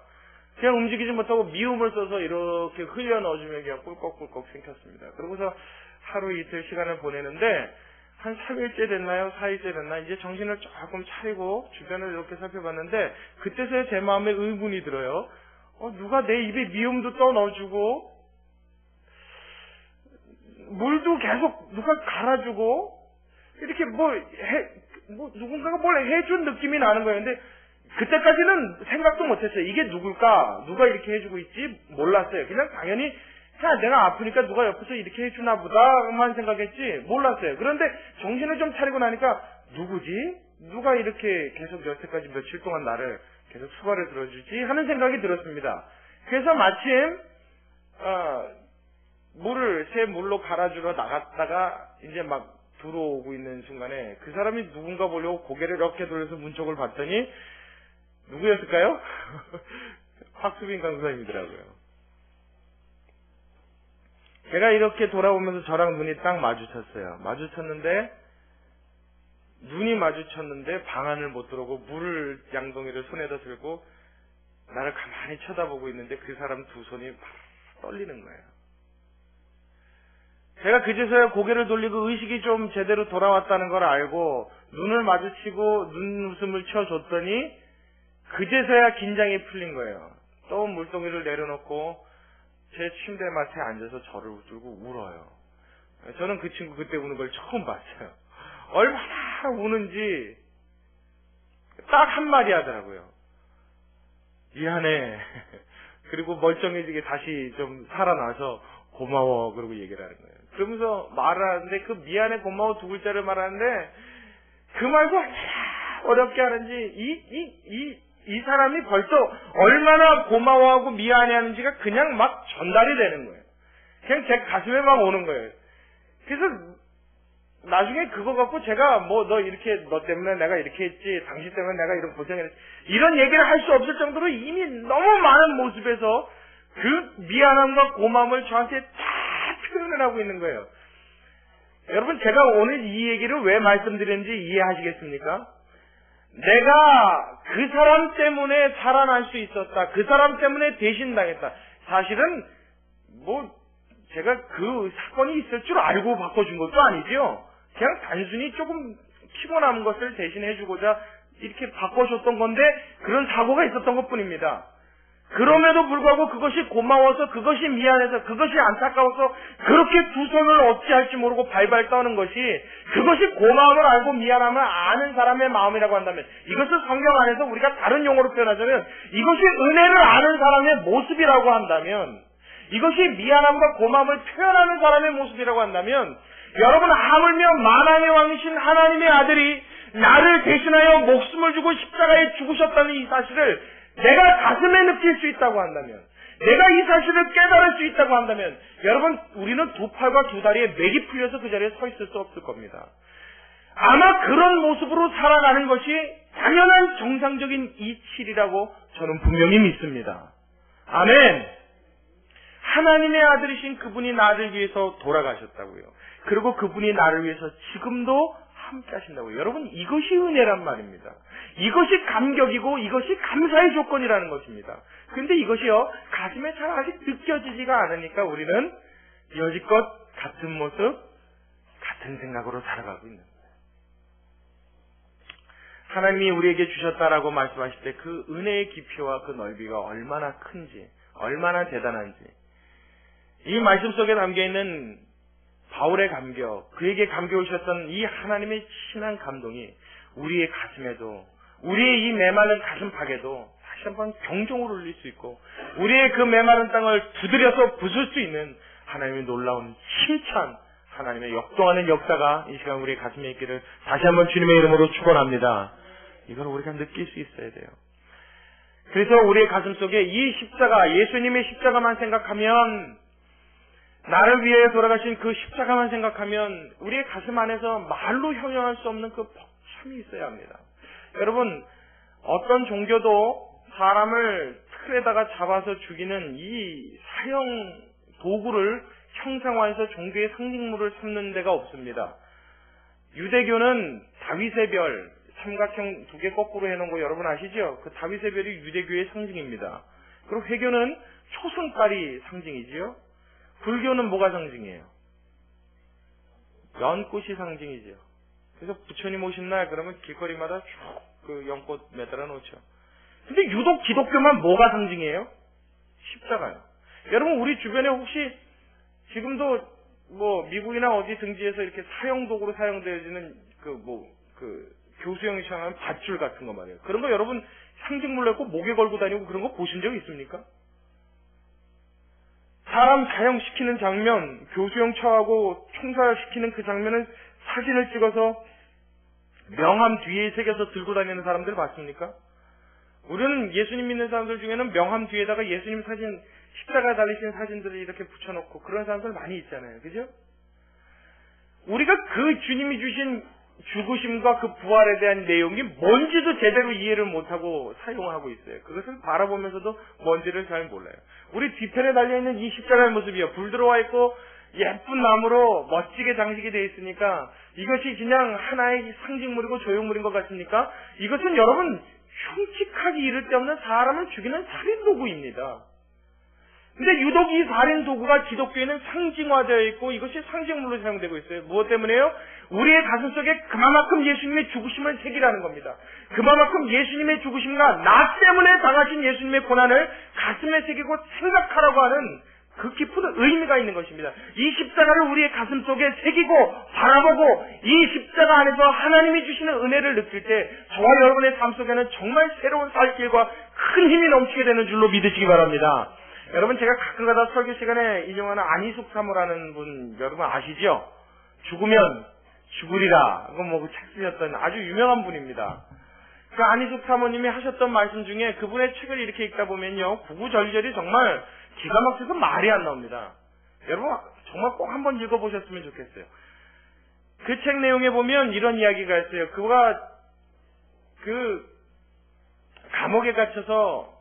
그냥 움직이지 못하고 미움을 써서 이렇게 흘려 넣어주면 그냥 꿀꺽꿀꺽 생겼습니다. 그러고서 하루 이틀 시간을 보내는데 한 3일째 됐나요? 4일째 됐나? 이제 정신을 조금 차리고 주변을 이렇게 살펴봤는데 그때서야 제 마음에 의문이 들어요. 누가 내 입에 미움도 떠 넣어주고 물도 계속 누가 갈아주고 이렇게 누군가가 뭘 해준 느낌이 나는 거예요. 근데 그때까지는 생각도 못했어요. 이게 누굴까? 누가 이렇게 해주고 있지? 몰랐어요. 그냥 당연히 내가 아프니까 누가 옆에서 이렇게 해주나 보다만 생각했지 몰랐어요. 그런데 정신을 좀 차리고 나니까 누구지? 누가 이렇게 계속 여태까지 며칠 동안 나를 계속 수발을 들어주지? 하는 생각이 들었습니다. 그래서 마침 새 물로 갈아주러 나갔다가 이제 막 들어오고 있는 순간에 그 사람이 누군가 보려고 고개를 이렇게 돌려서 문 쪽을 봤더니 누구였을까요? 박수빈 강사님이더라고요. 제가 이렇게 돌아오면서 저랑 눈이 딱 마주쳤어요. 눈이 마주쳤는데 방 안을 못 들어오고 물을 양동이를 손에다 들고 나를 가만히 쳐다보고 있는데 그 사람 두 손이 막 떨리는 거예요. 제가 그제서야 고개를 돌리고 의식이 좀 제대로 돌아왔다는 걸 알고 눈을 마주치고 눈웃음을 쳐줬더니 그제서야 긴장이 풀린 거예요. 또 물동이를 내려놓고 제 침대 맡에 앉아서 저를 붙들고 울어요. 저는 그 친구 그때 우는 걸 처음 봤어요. 얼마나 우는지 딱 한마디 하더라고요. 미안해. 그리고 멀쩡해지게 다시 좀 살아나서 고마워. 그러고 얘기를 하는 거예요. 그러면서 말을 하는데 그 미안해 고마워 두 글자를 말하는데 그 말도 얼마나 어렵게 하는지 이 사람이 벌써 얼마나 고마워하고 미안해하는지가 그냥 막 전달이 되는 거예요. 그냥 제 가슴에 막 오는 거예요. 그래서 나중에 그거 갖고 제가 뭐 너 때문에 내가 이렇게 했지, 당신 때문에 내가 이런 고생을 했지, 이런 얘기를 할 수 없을 정도로 이미 너무 많은 모습에서 그 미안함과 고마움을 저한테 다 표현을 하고 있는 거예요. 여러분, 제가 오늘 이 얘기를 왜 말씀드렸는지 이해하시겠습니까? 내가 그 사람 때문에 살아날 수 있었다. 그 사람 때문에 대신당했다. 사실은 제가 그 사건이 있을 줄 알고 바꿔준 것도 아니죠. 그냥 단순히 조금 피곤한 것을 대신해주고자 이렇게 바꿔줬던 건데 그런 사고가 있었던 것뿐입니다. 그럼에도 불구하고 그것이 고마워서, 그것이 미안해서, 그것이 안타까워서 그렇게 두 손을 어찌할지 모르고 발발 떠는 것이, 그것이 고마움을 알고 미안함을 아는 사람의 마음이라고 한다면, 이것을 성경 안에서 우리가 다른 용어로 표현하자면 이것이 은혜를 아는 사람의 모습이라고 한다면, 이것이 미안함과 고마움을 표현하는 사람의 모습이라고 한다면, 여러분, 하물며 만왕의 왕이신 하나님의 아들이 나를 대신하여 목숨을 주고 십자가에 죽으셨다는 이 사실을 내가 가슴에 느낄 수 있다고 한다면, 내가 이 사실을 깨달을 수 있다고 한다면, 여러분, 우리는 두 팔과 두 다리에 맥이 풀려서 그 자리에 서 있을 수 없을 겁니다. 아마 그런 모습으로 살아가는 것이 당연한 정상적인 이치리라고 저는 분명히 믿습니다. 아멘. 하나님의 아들이신 그분이 나를 위해서 돌아가셨다고요. 그리고 그분이 나를 위해서 지금도 함께 하신다고요. 여러분, 이것이 은혜란 말입니다. 이것이 감격이고 이것이 감사의 조건이라는 것입니다. 근데 이것이요, 가슴에 잘 아직 느껴지지가 않으니까 우리는 여지껏 같은 모습, 같은 생각으로 살아가고 있는 거예요. 하나님이 우리에게 주셨다라고 말씀하실 때 그 은혜의 깊이와 그 넓이가 얼마나 큰지, 얼마나 대단한지, 이 말씀 속에 담겨있는 바울의 감격, 그에게 감격을 주셨던 이 하나님의 신한 감동이 우리의 가슴에도, 우리의 이 메마른 가슴팍에도 다시 한번 경종을 울릴 수 있고, 우리의 그 메마른 땅을 두드려서 부술 수 있는 하나님의 놀라운 힘찬 하나님의 역동하는 역사가 이 시간 우리의 가슴에 있기를 다시 한번 주님의 이름으로 축원합니다. 이걸 우리가 느낄 수 있어야 돼요. 그래서 우리의 가슴 속에 이 십자가, 예수님의 십자가만 생각하면, 나를 위해 돌아가신 그 십자가만 생각하면 우리의 가슴 안에서 말로 형용할 수 없는 그 벅참이 있어야 합니다. 여러분, 어떤 종교도 사람을 틀에다가 잡아서 죽이는 이 사형 도구를 형상화해서 종교의 상징물을 삼는 데가 없습니다. 유대교는 다윗의 별, 삼각형 두 개 거꾸로 해놓은 거 여러분 아시죠? 그 다윗의 별이 유대교의 상징입니다. 그리고 회교는 초승달이 상징이지요. 불교는 뭐가 상징이에요? 연꽃이 상징이죠. 그래서 부처님 오신 날 그러면 길거리마다 쭉 그 연꽃 매달아 놓죠. 근데 유독 기독교만 뭐가 상징이에요? 십자가요. 여러분, 우리 주변에 혹시 지금도 미국이나 어디 등지에서 이렇게 사형도구로 사용되어지는 교수형이 시험하는 밧줄 같은 거 말이에요. 그런 거 여러분 상징물로 했고 목에 걸고 다니고 그런 거 보신 적 있습니까? 사람 사형시키는 장면, 교수형 처하고 총살시키는 그 장면을 사진을 찍어서 명함 뒤에 새겨서 들고 다니는 사람들 봤습니까? 우리는 예수님 믿는 사람들 중에는 명함 뒤에다가 예수님 사진, 십자가 달리신 사진들을 이렇게 붙여놓고 그런 사람들 많이 있잖아요. 그죠? 우리가 그 주님이 주신 죽으심과 그 부활에 대한 내용이 뭔지도 제대로 이해를 못하고 사용하고 있어요. 그것을 바라보면서도 뭔지를 잘 몰라요. 우리 뒤편에 달려있는 이 십자가의 모습이요, 불 들어와 있고 예쁜 나무로 멋지게 장식이 되어 있으니까 이것이 그냥 하나의 상징물이고 조형물인 것 같습니까? 이것은 여러분 흉측하기 이를 데 없는 사람을 죽이는 살인도구입니다. 근데 유독 이 살인도구가 기독교에는 상징화되어 있고 이것이 상징물로 사용되고 있어요. 무엇 때문에요? 우리의 가슴 속에 그만큼 예수님의 죽으심을 새기라는 겁니다. 그만큼 예수님의 죽으심과 나 때문에 당하신 예수님의 고난을 가슴에 새기고 생각하라고 하는 그 깊은 의미가 있는 것입니다. 이 십자가를 우리의 가슴 속에 새기고 바라보고 이 십자가 안에서 하나님이 주시는 은혜를 느낄 때 저와 여러분의 삶 속에는 정말 새로운 살길과 큰 힘이 넘치게 되는 줄로 믿으시기 바랍니다. 여러분, 제가 가끔가다 설교 시간에 인용하는 안희숙 사모라는 분 여러분 아시죠? 죽으면 죽으리라. 그거 그 책 쓰셨던 아주 유명한 분입니다. 그 안희숙 사모님이 하셨던 말씀 중에 그분의 책을 이렇게 읽다 보면요, 구구절절이 정말 기가 막혀서 말이 안 나옵니다. 여러분 정말 꼭 한번 읽어보셨으면 좋겠어요. 그 책 내용에 보면 이런 이야기가 있어요. 그가 그 감옥에 갇혀서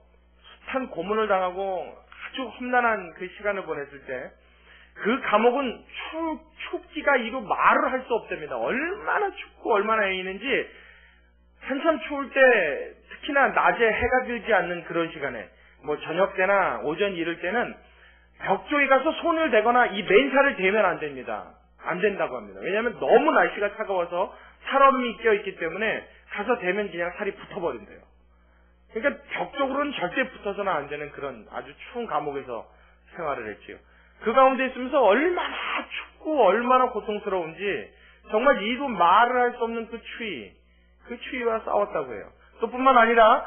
숱한 고문을 당하고 아주 험난한 그 시간을 보냈을 때 그 감옥은 춥기가 이루 말을 할 수 없답니다. 얼마나 춥고 얼마나 애이는지 한참 추울 때 특히나 낮에 해가 들지 않는 그런 시간에 저녁 때나 오전 이럴 때는 벽 쪽에 가서 손을 대거나 이 맨살을 대면 안 됩니다. 안 된다고 합니다. 왜냐하면 너무 날씨가 차가워서 살얼음이 껴있기 때문에 가서 대면 그냥 살이 붙어버린대요. 그러니까 벽 쪽으로는 절대 붙어서는 안 되는 그런 아주 추운 감옥에서 생활을 했지요. 그 가운데 있으면서 얼마나 춥고 얼마나 고통스러운지 정말 이루 말을 할 수 없는 그 추위와 싸웠다고 해요. 또 뿐만 아니라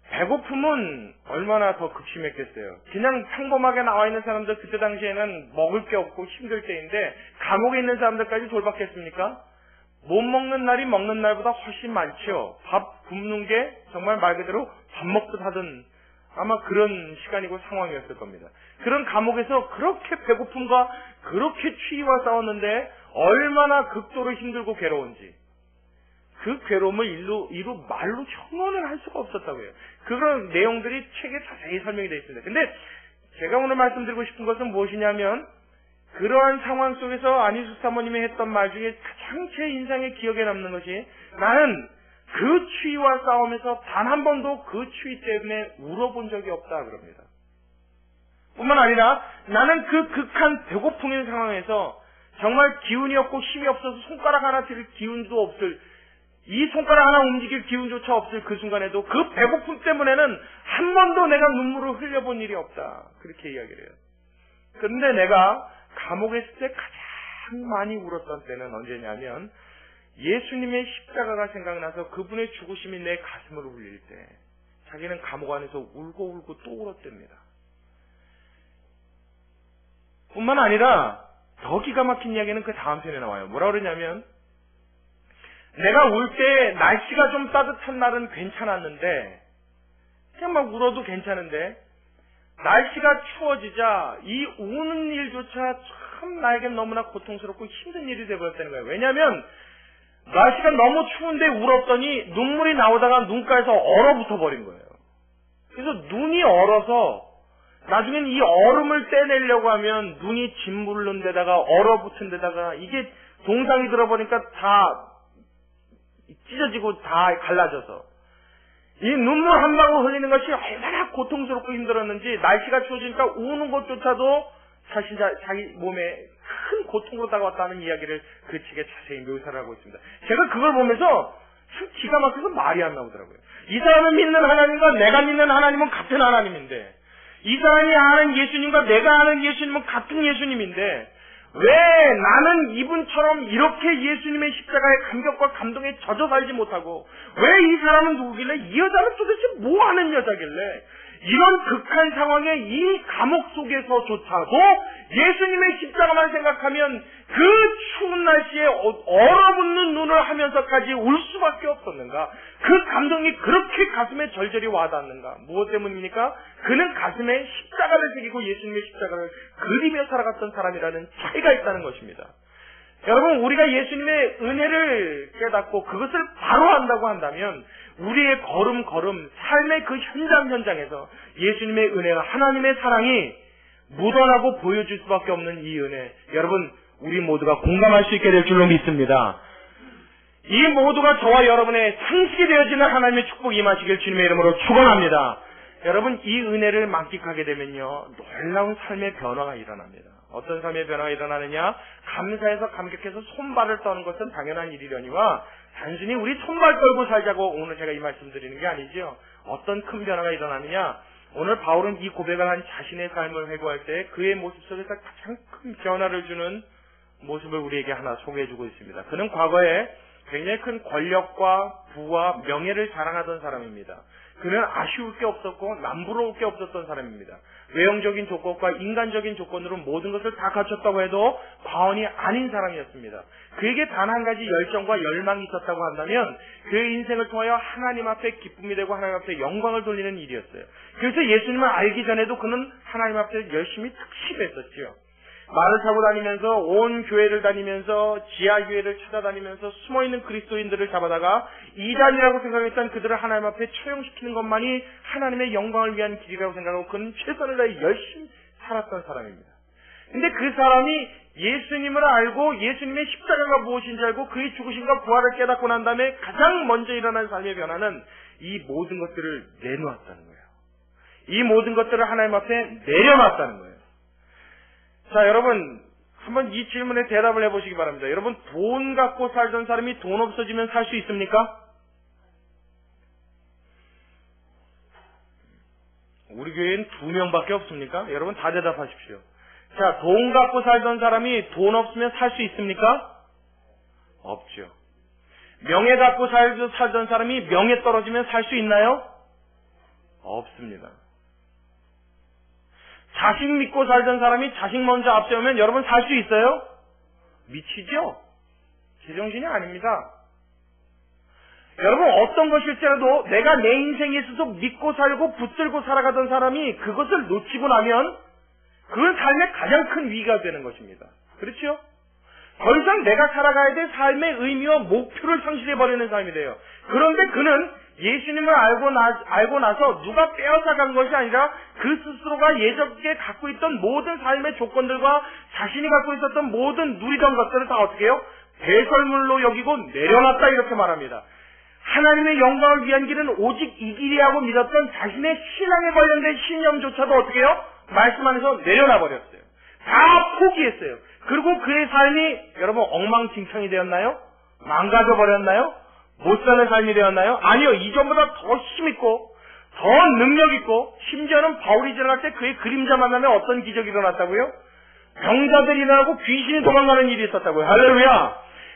배고픔은 얼마나 더 극심했겠어요. 그냥 평범하게 나와 있는 사람들 그때 당시에는 먹을 게 없고 힘들 때인데 감옥에 있는 사람들까지 돌봤겠습니까? 못 먹는 날이 먹는 날보다 훨씬 많죠. 밥 굶는 게 정말 말 그대로 밥 먹듯 하던 아마 그런 시간이고 상황이었을 겁니다. 그런 감옥에서 그렇게 배고픔과 그렇게 추위와 싸웠는데 얼마나 극도로 힘들고 괴로운지 그 괴로움을 이루 말로 형언을 할 수가 없었다고 해요. 그런 내용들이 책에 자세히 설명이 되어 있습니다. 근데 제가 오늘 말씀드리고 싶은 것은 무엇이냐면 그러한 상황 속에서 안희숙 사모님이 했던 말 중에 가장 제 인상에 기억에 남는 것이 나는 그 추위와 싸우면서 단 한 번도 그 추위 때문에 울어본 적이 없다 그럽니다. 뿐만 아니라 나는 그 극한 배고픔인 상황에서 정말 기운이 없고 힘이 없어서 손가락 하나 들 기운도 없을 이 손가락 하나 움직일 기운조차 없을 그 순간에도 그 배고픔 때문에는 한 번도 내가 눈물을 흘려본 일이 없다. 그렇게 이야기를 해요. 그런데 내가 감옥에 있을 때 가장 많이 울었던 때는 언제냐면 예수님의 십자가가 생각나서 그분의 죽으심이 내 가슴을 울릴 때 자기는 감옥 안에서 울고 또 울었답니다. 뿐만 아니라 더 기가 막힌 이야기는 그 다음 편에 나와요. 뭐라 그러냐면 내가 울 때 날씨가 좀 따뜻한 날은 괜찮았는데 그냥 막 울어도 괜찮은데 날씨가 추워지자 이 우는 일조차 참 나에겐 너무나 고통스럽고 힘든 일이 되어버렸다는 거예요. 왜냐하면 날씨가 너무 추운데 울었더니 눈물이 나오다가 눈가에서 얼어붙어 버린 거예요. 그래서 눈이 얼어서 나중엔 이 얼음을 떼내려고 하면 눈이 짓무른 데다가 얼어붙은 데다가 이게 동상이 들어보니까 다 찢어지고 다 갈라져서 이 눈물 한 방울 흘리는 것이 얼마나 고통스럽고 힘들었는지 날씨가 추워지니까 우는 것조차도 사실 자기 몸에 큰 고통으로 다가왔다는 이야기를 그 책에 자세히 묘사를 하고 있습니다. 제가 그걸 보면서 참 기가 막혀서 말이 안 나오더라고요. 이 사람은 믿는 하나님과 내가 믿는 하나님은 같은 하나님인데 이 사람이 아는 예수님과 내가 아는 예수님은 같은 예수님인데 왜 나는 이분처럼 이렇게 예수님의 십자가의 감격과 감동에 젖어 살지 못하고 왜 이 사람은 누구길래 이 여자는 도대체 뭐 하는 여자길래 이런 극한 상황에 이 감옥 속에서조차도 예수님의 십자가만 생각하면 그 추운 날씨에 얼어붙는 눈을 하면서까지 울 수밖에 없었는가? 그 감동이 그렇게 가슴에 절절히 와닿는가? 무엇 때문입니까? 그는 가슴에 십자가를 새기고 예수님의 십자가를 그리며 살아갔던 사람이라는 차이가 있다는 것입니다. 여러분, 우리가 예수님의 은혜를 깨닫고 그것을 바로 안다고 한다면 우리의 걸음 삶의 그 현장에서 예수님의 은혜와 하나님의 사랑이 묻어나고 보여줄 수밖에 없는 이 은혜, 여러분 우리 모두가 공감할 수 있게 될 줄로 믿습니다. 이 모두가 저와 여러분의 상식이 되어지는 하나님의 축복이 임하시길 주님의 이름으로 축원합니다. 여러분, 이 은혜를 만끽하게 되면요 놀라운 삶의 변화가 일어납니다. 어떤 삶의 변화가 일어나느냐? 감사해서 감격해서 손발을 떠는 것은 당연한 일이려니와 단순히 우리 손발 떨고 살자고 오늘 제가 이 말씀 드리는 게 아니죠. 어떤 큰 변화가 일어나느냐? 오늘 바울은 이 고백을 한 자신의 삶을 회고할 때 그의 모습 속에서 가장 큰 변화를 주는 모습을 우리에게 하나 소개해주고 있습니다. 그는 과거에 굉장히 큰 권력과 부와 명예를 자랑하던 사람입니다. 그는 아쉬울 게 없었고 남부러울 게 없었던 사람입니다. 외형적인 조건과 인간적인 조건으로 모든 것을 다 갖췄다고 해도 과언이 아닌 사람이었습니다. 그에게 단 한 가지 열정과 열망이 있었다고 한다면 그의 인생을 통하여 하나님 앞에 기쁨이 되고 하나님 앞에 영광을 돌리는 일이었어요. 그래서 예수님을 알기 전에도 그는 하나님 앞에 열심히 특식했었지요. 말을 타고 다니면서 온 교회를 다니면서 지하교회를 찾아다니면서 숨어있는 그리스도인들을 잡아다가 이단이라고 생각했던 그들을 하나님 앞에 처형시키는 것만이 하나님의 영광을 위한 길이라고 생각하고 그는 최선을 다해 열심히 살았던 사람입니다. 근데 그 사람이 예수님을 알고 예수님의 십자가가 무엇인지 알고 그의 죽으심과 부활을 깨닫고 난 다음에 가장 먼저 일어난 삶의 변화는 이 모든 것들을 내놓았다는 거예요. 이 모든 것들을 하나님 앞에 내려놨다는 거예요. 자, 여러분, 한번 이 질문에 대답을 해보시기 바랍니다. 여러분, 돈 갖고 살던 사람이 돈 없어지면 살 수 있습니까? 우리 교회엔 2명밖에 없습니까? 여러분, 다 대답하십시오. 자, 돈 갖고 살던 사람이 돈 없으면 살 수 있습니까? 없죠. 명예 갖고 살던 사람이 명예 떨어지면 살 수 있나요? 없습니다. 자식 믿고 살던 사람이 자식 먼저 앞세우면 여러분 살 수 있어요? 미치죠? 제정신이 아닙니다. 여러분 어떤 것일지라도 내가 내 인생에 있어서 믿고 살고 붙들고 살아가던 사람이 그것을 놓치고 나면 그건 삶의 가장 큰 위기가 되는 것입니다. 그렇죠? 더 이상 내가 살아가야 될 삶의 의미와 목표를 상실해버리는 삶이 돼요. 그런데 그는 예수님을 알고 나서 누가 빼앗아간 것이 아니라 그 스스로가 예전에 갖고 있던 모든 삶의 조건들과 자신이 갖고 있었던 모든 누리던 것들을 다 어떻게 해요? 배설물로 여기고 내려놨다 이렇게 말합니다. 하나님의 영광을 위한 길은 오직 이 길이라고 믿었던 자신의 신앙에 관련된 신념조차도 어떻게 해요? 말씀 안에서 내려놔버렸어요. 다 포기했어요. 그리고 그의 삶이 여러분 엉망진창이 되었나요? 망가져버렸나요? 못 사는 삶이 되었나요? 아니요. 이전보다 더 힘있고 더 능력있고 심지어는 바울이 지나갈 때 그의 그림자 만나면 어떤 기적이 일어났다고요? 병자들이 일어나고 귀신이 도망가는 일이 있었다고요. 할렐루야!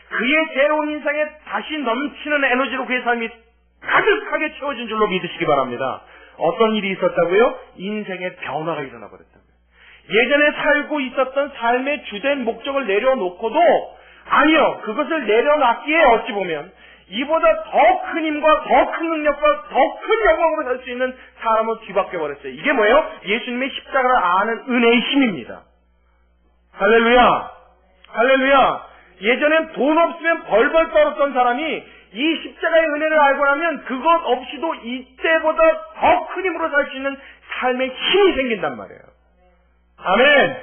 그의 새로운 인생에 다시 넘치는 에너지로 그의 삶이 가득하게 채워진 줄로 믿으시기 바랍니다. 어떤 일이 있었다고요? 인생의 변화가 일어나 버렸다고요. 예전에 살고 있었던 삶의 주된 목적을 내려놓고도 아니요. 그것을 내려놨기에 어찌 보면 이보다 더 큰 힘과 더 큰 능력과 더 큰 영광으로 살 수 있는 사람을 뒤바뀌어 버렸어요. 이게 뭐예요? 예수님의 십자가를 아는 은혜의 힘입니다. 할렐루야! 할렐루야! 예전엔 돈 없으면 벌벌 떨었던 사람이 이 십자가의 은혜를 알고 나면 그것 없이도 이때보다 더 큰 힘으로 살 수 있는 삶의 힘이 생긴단 말이에요. 아멘!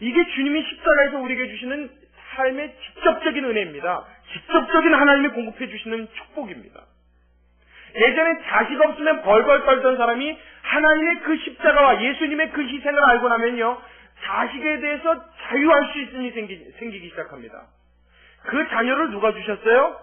이게 주님이 십자가에서 우리에게 주시는 삶의 직접적인 은혜입니다. 직접적인 하나님이 공급해 주시는 축복입니다. 예전에 자식 없으면 벌벌 떨던 사람이 하나님의 그 십자가와 예수님의 그 희생을 알고 나면요. 자식에 대해서 자유할 수 있는 일이 생기기 시작합니다. 그 자녀를 누가 주셨어요?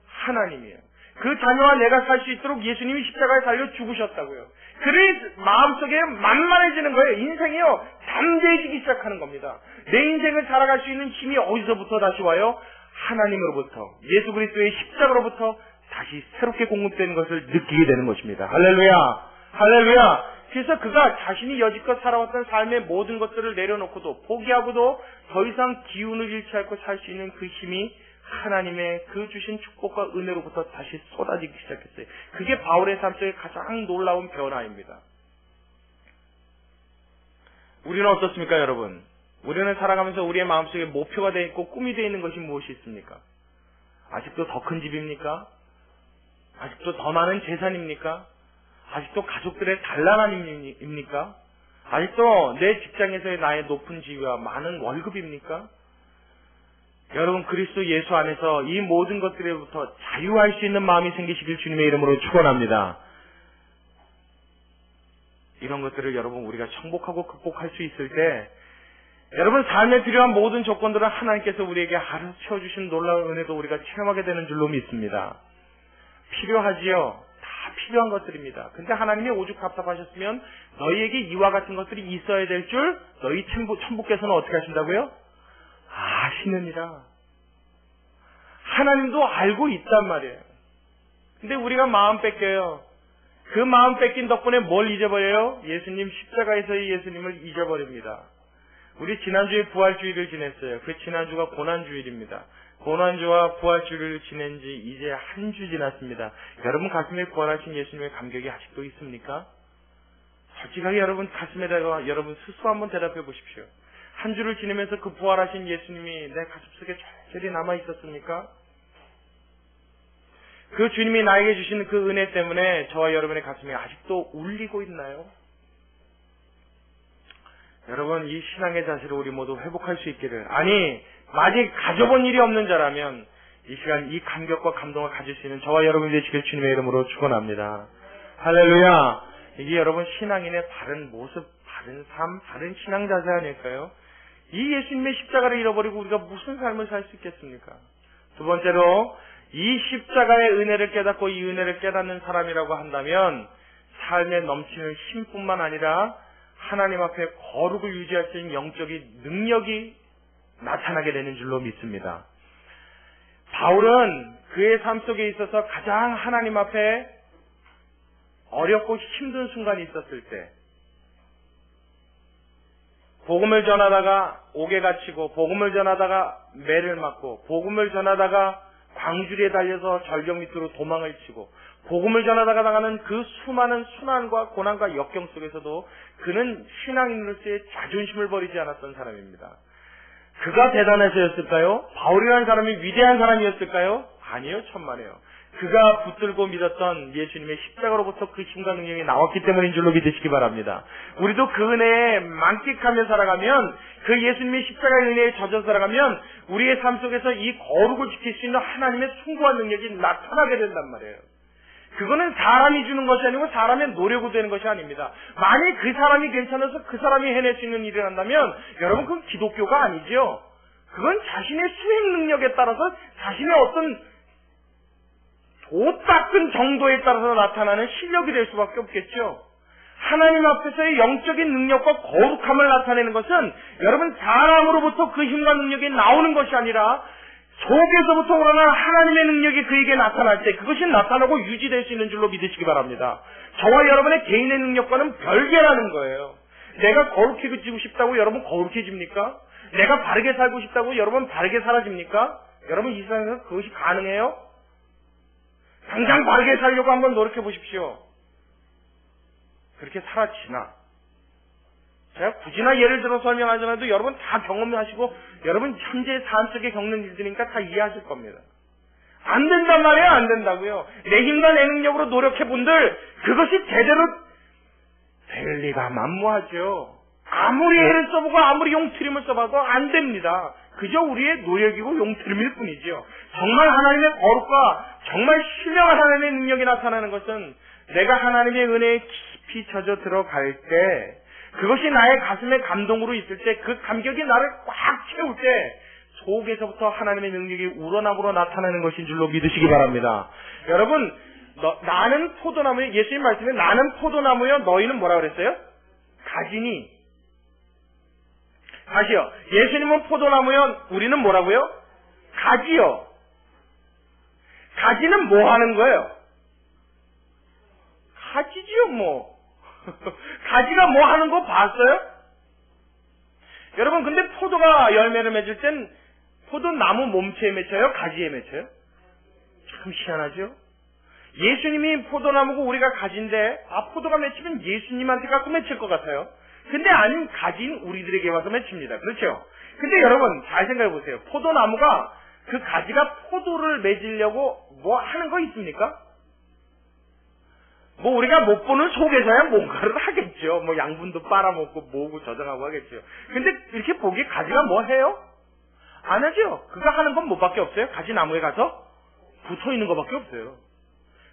하나님이에요. 그 자녀와 내가 살 수 있도록 예수님이 십자가에 달려 죽으셨다고요. 그러니 마음속에 만만해지는 거예요. 인생이요. 담대해지기 시작하는 겁니다. 내 인생을 살아갈 수 있는 힘이 어디서부터 다시 와요? 하나님으로부터, 예수 그리스도의 십자가로부터 다시 새롭게 공급되는 것을 느끼게 되는 것입니다. 할렐루야! 할렐루야! 그래서 그가 자신이 여지껏 살아왔던 삶의 모든 것들을 내려놓고도 포기하고도 더 이상 기운을 잃지 않고 살 수 있는 그 힘이 하나님의 그 주신 축복과 은혜로부터 다시 쏟아지기 시작했어요. 그게 바울의 삶 속의 가장 놀라운 변화입니다. 우리는 어떻습니까, 여러분? 우리는 살아가면서 우리의 마음속에 목표가 되어 있고 꿈이 되어 있는 것이 무엇이 있습니까? 아직도 더 큰 집입니까? 아직도 더 많은 재산입니까? 아직도 가족들의 단란함입니까? 아직도 내 직장에서의 나의 높은 지위와 많은 월급입니까? 여러분 그리스도 예수 안에서 이 모든 것들로부터 자유할 수 있는 마음이 생기시길 주님의 이름으로 축원합니다. 이런 것들을 여러분 우리가 정복하고 극복할 수 있을 때 여러분 삶에 필요한 모든 조건들을 하나님께서 우리에게 가르쳐 주신 놀라운 은혜도 우리가 체험하게 되는 줄로 믿습니다. 필요하지요. 다 필요한 것들입니다. 근데 하나님이 오죽 답답하셨으면 너희에게 이와 같은 것들이 있어야 될 줄 너희 천부께서는 어떻게 하신다고요? 아시느니라. 하나님도 알고 있단 말이에요. 근데 우리가 마음 뺏겨요. 그 마음 뺏긴 덕분에 뭘 잊어버려요? 예수님 십자가에서의 예수님을 잊어버립니다. 우리 지난주에 부활주일을 지냈어요. 그 지난주가 고난주일입니다. 고난주와 부활주일을 지낸 지 이제 한 주 지났습니다. 여러분 가슴에 부활하신 예수님의 감격이 아직도 있습니까? 솔직하게 여러분 가슴에다가 여러분 스스로 한번 대답해 보십시오. 한 주를 지내면서 그 부활하신 예수님이 내 가슴속에 절절히 남아 있었습니까? 그 주님이 나에게 주신 그 은혜 때문에 저와 여러분의 가슴이 아직도 울리고 있나요? 여러분 이 신앙의 자세를 우리 모두 회복할 수 있기를, 아니 아직 가져본 일이 없는 자라면 이 시간 이 감격과 감동을 가질 수 있는 저와 여러분이 되시길 주님의 이름으로 축원합니다. 할렐루야. 이게 여러분 신앙인의 바른 모습, 바른 삶, 바른 신앙 자세 아닐까요? 이 예수님의 십자가를 잃어버리고 우리가 무슨 삶을 살 수 있겠습니까? 두 번째로 이 십자가의 은혜를 깨닫고 이 은혜를 깨닫는 사람이라고 한다면 삶에 넘치는 힘뿐만 아니라 하나님 앞에 거룩을 유지할 수 있는 영적인 능력이 나타나게 되는 줄로 믿습니다. 바울은 그의 삶 속에 있어서 가장 하나님 앞에 어렵고 힘든 순간이 있었을 때 복음을 전하다가 옥에 갇히고 복음을 전하다가 매를 맞고 복음을 전하다가 광주리에 달려서 절벽 밑으로 도망을 치고 복음을 전하다가 당하는 그 수많은 순환과 고난과 역경 속에서도 그는 신앙인으로서의 자존심을 버리지 않았던 사람입니다. 그가 대단해서였을까요? 바울이라는 사람이 위대한 사람이었을까요? 아니요, 천만에요. 그가 붙들고 믿었던 예수님의 십자가로부터 그 힘과 능력이 나왔기 때문인 줄로 믿으시기 바랍니다. 우리도 그 은혜에 만끽하며 살아가면, 그 예수님의 십자가의 은혜에 젖어 살아가면 우리의 삶 속에서 이 거룩을 지킬 수 있는 하나님의 숭고한 능력이 나타나게 된단 말이에요. 그거는 사람이 주는 것이 아니고 사람의 노력으로 되는 것이 아닙니다. 만일 그 사람이 괜찮아서 그 사람이 해낼 수 있는 일을 한다면 여러분 그건 기독교가 아니죠. 그건 자신의 수행 능력에 따라서 자신의 어떤 도 닦은 정도에 따라서 나타나는 실력이 될 수밖에 없겠죠. 하나님 앞에서의 영적인 능력과 거룩함을 나타내는 것은 여러분 사람으로부터 그 힘과 능력이 나오는 것이 아니라 속에서부터 우러나는 하나님의 능력이 그에게 나타날 때 그것이 나타나고 유지될 수 있는 줄로 믿으시기 바랍니다. 저와 여러분의 개인의 능력과는 별개라는 거예요. 내가 거룩해지고 싶다고 여러분 거룩해집니까? 내가 바르게 살고 싶다고 여러분 바르게 살아집니까? 여러분 이 세상에서 그것이 가능해요? 당장 바르게 살려고 한번 노력해 보십시오. 그렇게 살아지나? 제가 굳이나 예를 들어 설명하지 않아도 여러분 다 경험하시고 여러분 현재 삶 속에 겪는 일들이니까 다 이해하실 겁니다. 안 된단 말이에요. 안 된다고요. 내 힘과 내 능력으로 노력해 본들 그것이 제대로 될 리가 만무하죠. 아무리 애를 써보고 아무리 용트림을 써봐도 안 됩니다. 그저 우리의 노력이고 용트림일 뿐이죠. 정말 하나님의 거룩과 정말 신령한 하나님의 능력이 나타나는 것은 내가 하나님의 은혜에 깊이 젖어 들어갈 때 그것이 나의 가슴에 감동으로 있을 때 그 감격이 나를 꽉 채울 때 속에서부터 하나님의 능력이 우러나므로 나타나는 것인 줄로 믿으시기 바랍니다. 여러분 나는 포도나무에 예수님 말씀에 나는 포도나무여 너희는 뭐라 그랬어요? 가지니. 다시요. 예수님은 포도나무여 우리는 뭐라고요? 가지요. 가지는 뭐 하는 거예요? 가지지요 뭐. 가지가 뭐 하는 거 봤어요? 여러분 근데 포도가 열매를 맺을 땐 포도나무 몸체에 맺혀요? 가지에 맺혀요? 참 희한하죠? 예수님이 포도나무고 우리가 가지인데 포도가 맺히면 예수님한테 갖고 맺힐 것 같아요. 근데 아닌 가지인 우리들에게 와서 맺힙니다. 그렇죠? 근데 여러분 잘 생각해 보세요. 포도나무가 그 가지가 포도를 맺으려고 뭐 하는 거 있습니까? 뭐 우리가 못 보는 속에서야 뭔가를 하겠죠. 뭐 양분도 빨아먹고 모으고 저장하고 하겠죠. 근데 이렇게 보기에 가지가 뭐 해요? 안 하죠. 그가 하는 건 뭐밖에 없어요? 가지 나무에 가서 붙어 있는 것밖에 없어요.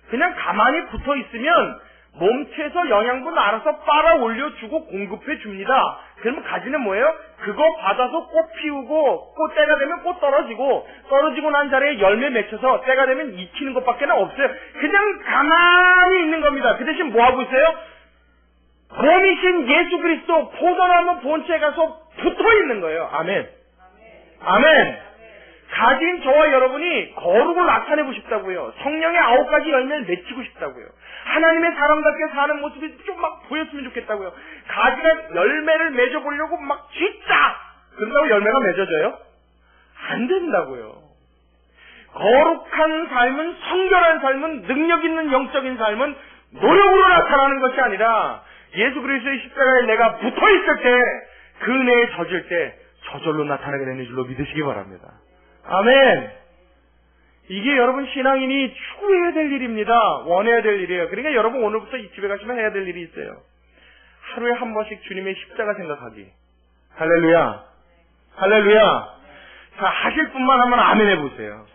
그냥 가만히 붙어 있으면 몸체에서 영양분 알아서 빨아 올려주고 공급해 줍니다. 그러면 가지는 뭐예요? 그거 받아서 꽃 피우고 꽃 때가 되면 꽃 떨어지고 난 자리에 열매 맺혀서 때가 되면 익히는 것밖에 없어요. 그냥 가만히 있는 겁니다. 그 대신 뭐 하고 있어요? 몸이신 예수 그리스도 포도나무 본체에 가서 붙어 있는 거예요. 아멘. 아멘. 가진 저와 여러분이 거룩을 나타내고 싶다고요. 성령의 9가지 열매를 맺히고 싶다고요. 하나님의 사람답게 사는 모습이 좀 막 보였으면 좋겠다고요. 가지가 열매를 맺어보려고 막 진짜 그런다고 열매가 맺어져요? 안 된다고요. 거룩한 삶은, 성결한 삶은, 능력 있는 영적인 삶은 노력으로 나타나는 것이 아니라 예수 그리스도의 십자가에 내가 붙어있을 때, 그 은혜에 젖을 때 저절로 나타나게 되는 줄로 믿으시기 바랍니다. 아멘. 이게 여러분 신앙인이 추구해야 될 일입니다. 원해야 될 일이에요. 그러니까 여러분 오늘부터 이 집에 가시면 해야 될 일이 있어요. 하루에 한 번씩 주님의 십자가 생각하기. 할렐루야. 할렐루야. 자, 하실 분만 하면 아멘 해보세요.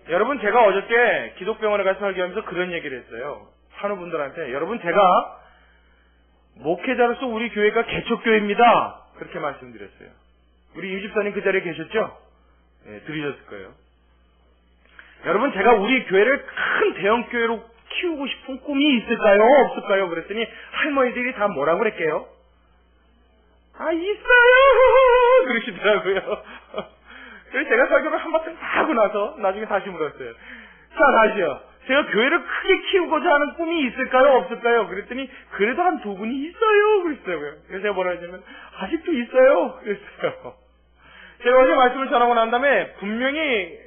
여러분, 제가 어저께 기독병원에 가서 설교하면서 그런 얘기를 했어요. 환우분들한테. 여러분, 제가 목회자로서 우리 교회가 개척교회입니다. 그렇게 말씀드렸어요. 우리 유집사님 그 자리에 계셨죠? 네, 들으셨을 거예요. 여러분, 제가 우리 교회를 큰 대형교회로 키우고 싶은 꿈이 있을까요? 없을까요? 그랬더니 할머니들이 다 뭐라고 그랬게요? 아, 있어요! 그러시더라고요. 그래서 제가 설교를 한바탕 다 하고 나서 나중에 다시 물었어요. 자, 다시요. 제가 교회를 크게 키우고자 하는 꿈이 있을까요? 없을까요? 그랬더니 그래도 한 2분이 있어요! 그러시더라고요. 그래서 제가 뭐라 했냐면 아직도 있어요! 그랬어요. 제가 어제 말씀을 전하고 난 다음에 분명히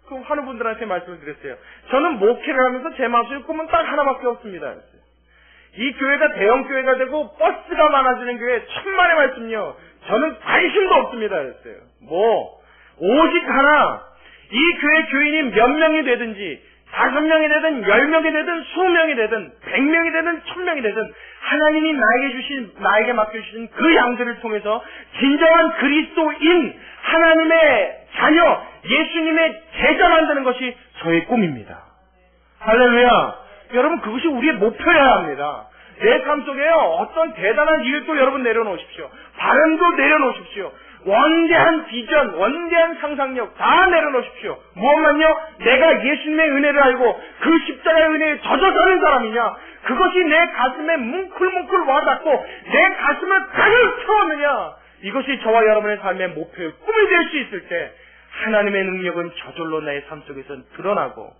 그 환우분들한테 말씀을 드렸어요. 저는 목회를 하면서 제 마음속에 꿈은 딱 하나밖에 없습니다. 이 교회가 대형교회가 되고 버스가 많아지는 교회 천만의 말씀요. 저는 관심도 없습니다. 그랬어요. 오직 하나, 이 교회 교인이 몇 명이 되든지 5명이 되든 10명이 되든 20명이 되든 100명이 되든 1000명이 되든 하나님이 나에게 맡겨주신 그 양들을 통해서 진정한 그리스도인 하나님의 자녀 예수님의 제자 만드는 것이 저의 꿈입니다. 할렐루야. 여러분, 그것이 우리의 목표여야 합니다. 내 삶 속에요, 어떤 대단한 일도 여러분 내려놓으십시오. 바람도 내려놓으십시오. 원대한 비전, 원대한 상상력 다 내려놓으십시오. 무엇만요? 내가 예수님의 은혜를 알고 그 십자가의 은혜에 젖어 사는 사람이냐? 그것이 내 가슴에 뭉클뭉클 와닿고 내 가슴을 가득 채웠느냐? 이것이 저와 여러분의 삶의 목표의 꿈이 될 수 있을 때 하나님의 능력은 저절로 나의 삶 속에서 드러나고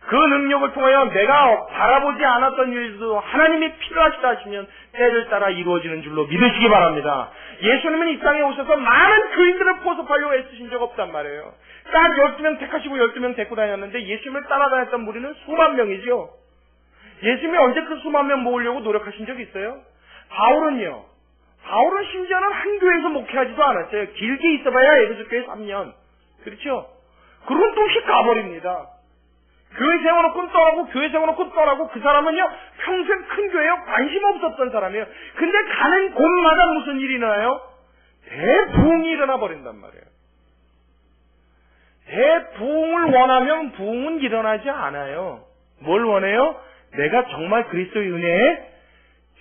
그 능력을 통하여 내가 바라보지 않았던 일도 하나님이 필요하시다 하시면 때를 따라 이루어지는 줄로 믿으시기 바랍니다. 예수님은 이 땅에 오셔서 많은 교인들을 포섭하려고 애쓰신 적 없단 말이에요. 딱 12명 택하시고 12명 데리고 다녔는데 예수님을 따라다녔던 무리는 수만 명이죠. 예수님이 언제 그 수만 명 모으려고 노력하신 적이 있어요? 바울은요. 바울은 심지어는 한 교회에서 목회하지도 않았어요. 길게 있어봐야 에베소 교회 3년. 그렇죠? 그러고 또 휙 가버립니다. 교회 세워놓고 떠나고 교회 세워놓고 떠나고 그 사람은요 평생 큰 교회에 관심 없었던 사람이에요. 근데 가는 곳마다 무슨 일이 일어나요? 대부흥이 일어나 버린단 말이에요. 대부흥을 원하면 부흥은 일어나지 않아요. 뭘 원해요? 내가 정말 그리스도의 은혜에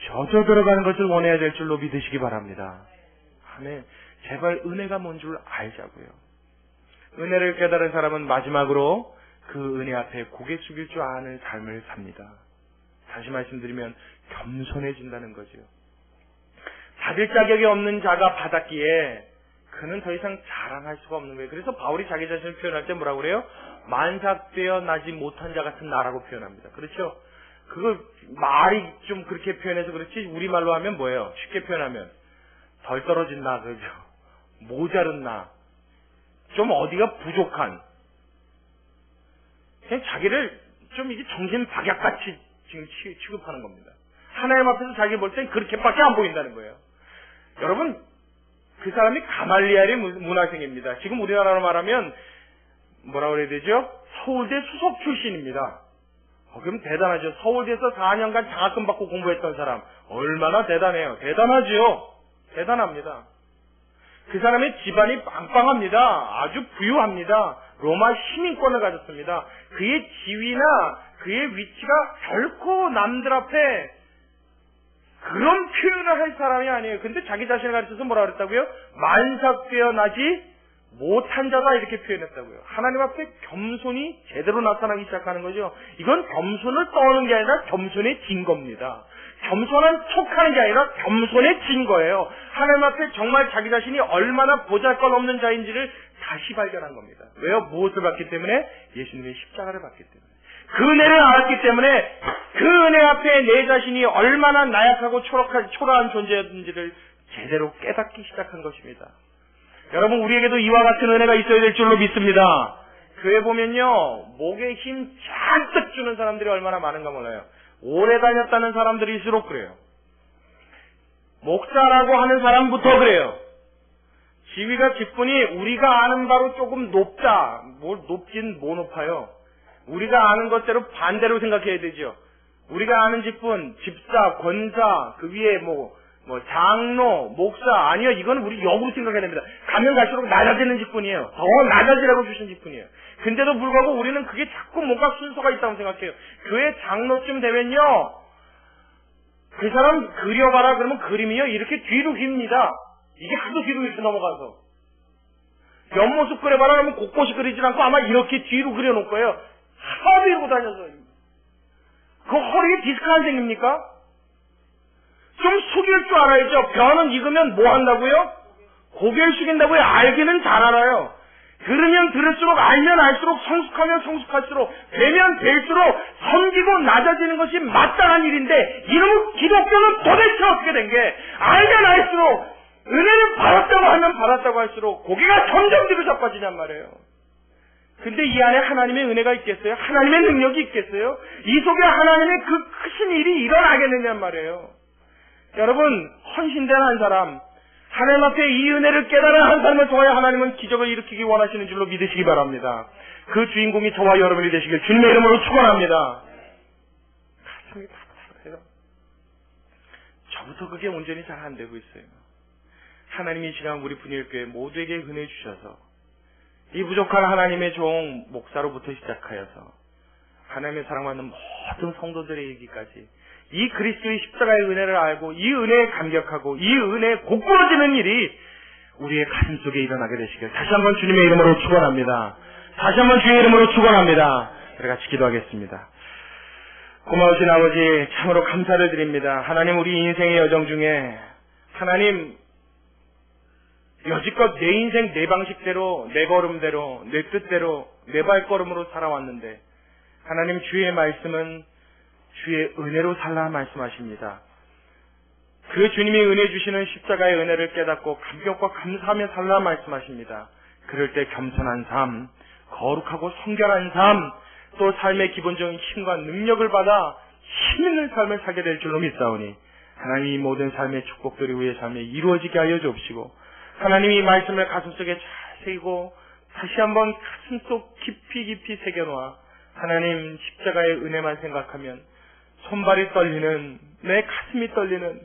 젖어 들어가는 것을 원해야 될 줄로 믿으시기 바랍니다. 아멘. 제발 은혜가 뭔 줄 알자고요. 은혜를 깨달은 사람은 마지막으로 그 은혜 앞에 고개 숙일 줄 아는 삶을 삽니다. 다시 말씀드리면 겸손해진다는 거죠. 받을 자격이 없는 자가 받았기에 그는 더 이상 자랑할 수가 없는 거예요. 그래서 바울이 자기 자신을 표현할 때 뭐라고 그래요? 만삭되어 나지 못한 자 같은 나라고 표현합니다. 그렇죠? 그거 말이 좀 그렇게 표현해서 그렇지 우리말로 하면 뭐예요? 쉽게 표현하면 덜 떨어진 나, 그죠? 모자른 나, 좀 어디가 부족한, 그냥 자기를 좀 이게 정신 박약같이 지금 취급하는 겁니다. 하나님 앞에서 자기 볼 땐 그렇게밖에 안 보인다는 거예요. 여러분, 그 사람이 가말리엘의 문화생입니다. 지금 우리나라로 말하면 뭐라고 그래야 되죠? 서울대 수석 출신입니다. 그럼 대단하죠. 서울대에서 4년간 장학금 받고 공부했던 사람 얼마나 대단해요. 대단하죠. 대단합니다. 그 사람의 집안이 빵빵합니다. 아주 부유합니다. 로마 시민권을 가졌습니다. 그의 지위나 그의 위치가 결코 남들 앞에 그런 표현을 할 사람이 아니에요. 근데 자기 자신을 가르쳐서 뭐라 그랬다고요? 만삭되어 나지 못한 자다 이렇게 표현했다고요. 하나님 앞에 겸손이 제대로 나타나기 시작하는 거죠. 이건 겸손을 떠오는 게 아니라 겸손에 진 겁니다. 겸손한 척하는 게 아니라 겸손에 진 거예요. 하나님 앞에 정말 자기 자신이 얼마나 보잘것없는 자인지를 다시 발견한 겁니다. 왜요? 무엇을 받기 때문에? 예수님의 십자가를 받기 때문에. 그 은혜를 알았기 때문에 그 은혜 앞에 내 자신이 얼마나 나약하고 초라한 존재였는지를 제대로 깨닫기 시작한 것입니다. 여러분, 우리에게도 이와 같은 은혜가 있어야 될 줄로 믿습니다. 교회 보면요, 목에 힘 잔뜩 주는 사람들이 얼마나 많은가 몰라요. 오래 다녔다는 사람들일수록 그래요. 목사라고 하는 사람부터 그래요. 지위가 직분이 우리가 아는 바로 조금 높다. 높긴 뭐 높아요. 우리가 아는 것대로 반대로 생각해야 되죠. 우리가 아는 직분, 집사, 권사, 그 위에 장로, 목사, 아니요, 이거는 우리 역으로 생각해야 됩니다. 가면 갈수록 낮아지는 직분이에요. 더 낮아지라고 주신 직분이에요. 근데도 불구하고 우리는 그게 자꾸 뭔가 순서가 있다고 생각해요. 교회 장로쯤 되면요, 그 사람 그려봐라 그러면 그림이요, 이렇게 뒤로 휩니다. 이게 하도 뒤로 이렇게 넘어가서. 옆모습 그려봐라 그러면 곳곳이 그리지 않고 아마 이렇게 뒤로 그려놓을 거예요. 하도 이러고 다녀서. 그 허리에 디스크 안 생깁니까? 좀 숙일 줄 알아야죠. 벼는 익으면 뭐 한다고요? 고개를 숙인다고요? 알기는 잘 알아요. 들으면 들을수록, 알면 알수록, 성숙하면 성숙할수록, 되면 될수록 섬기고 낮아지는 것이 마땅한 일인데, 이놈의 기독교는 도대체 어떻게 된 게, 알면 알수록, 은혜를 받았다고 하면 받았다고 할수록 고개가 점점 뒤로 자빠지냔 말이에요. 근데 이 안에 하나님의 은혜가 있겠어요? 하나님의 능력이 있겠어요? 이 속에 하나님의 그 크신 일이 일어나겠느냔 말이에요. 여러분, 헌신된 한 사람, 하나님 앞에 이 은혜를 깨달은 한 사람을 통하여 하나님은 기적을 일으키기 원하시는 줄로 믿으시기 바랍니다. 그 주인공이 저와 여러분이 되시길 주님의 이름으로 축원합니다. 가슴이 답답해요. 저부터 그게 온전히 잘 안 되고 있어요. 하나님이 이 시간 우리 분일교회 모두에게 은혜 주셔서 이 부족한 하나님의 종 목사로부터 시작하여서 하나님의 사랑받는 모든 성도들의 얘기까지 이 그리스도의 십자가의 은혜를 알고 이 은혜에 감격하고 이 은혜에 곧부러지는 일이 우리의 가슴 속에 일어나게 되시길 다시 한번 주님의 이름으로 축원합니다. 다시 한번 주의 이름으로 축원합니다. 우리 같이 기도하겠습니다. 고마우신 아버지, 참으로 감사를 드립니다. 하나님, 우리 인생의 여정 중에 하나님 여지껏 내 인생 내 방식대로, 내 걸음대로, 내 뜻대로, 내 발걸음으로 살아왔는데 하나님, 주의 말씀은 주의 은혜로 살라 말씀하십니다. 그 주님이 은혜 주시는 십자가의 은혜를 깨닫고 감격과 감사하며 살라 말씀하십니다. 그럴 때 겸손한 삶, 거룩하고 성결한 삶, 또 삶의 기본적인 힘과 능력을 받아 힘있는 삶을 살게 될 줄로 믿사오니 하나님, 이 모든 삶의 축복들이 우리의 삶에 이루어지게 하여 주옵시고 하나님이 이 말씀을 가슴속에 잘 새기고 다시 한번 가슴속 깊이 새겨놓아 하나님 십자가의 은혜만 생각하면 손발이 떨리는, 내 가슴이 떨리는,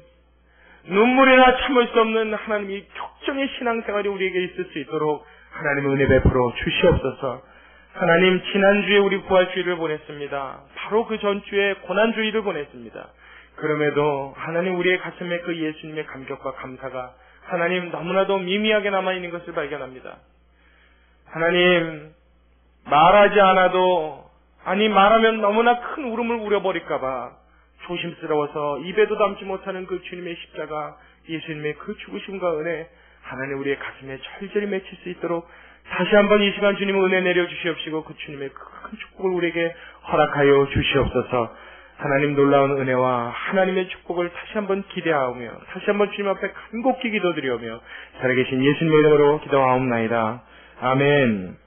눈물이나 참을 수 없는 하나님이 격정의 신앙생활이 우리에게 있을 수 있도록 하나님 은혜 베풀어 주시옵소서. 하나님, 지난주에 우리 부활주의를 보냈습니다. 바로 그 전주에 고난주의를 보냈습니다. 그럼에도 하나님, 우리의 가슴에 그 예수님의 감격과 감사가 하나님 너무나도 미미하게 남아있는 것을 발견합니다. 하나님, 말하지 않아도, 아니 말하면 너무나 큰 울음을 우려버릴까봐 조심스러워서 입에도 담지 못하는 그 주님의 십자가, 예수님의 그 죽으심과 은혜, 하나님 우리의 가슴에 철저히 맺힐 수 있도록 다시 한번 이 시간 주님의 은혜 내려주시옵시고 그 주님의 큰 축복을 우리에게 허락하여 주시옵소서. 하나님 놀라운 은혜와 하나님의 축복을 다시 한번 기대하오며 다시 한번 주님 앞에 간곡히 기도드리오며 살아계신 예수님의 이름으로 기도하옵나이다. 아멘.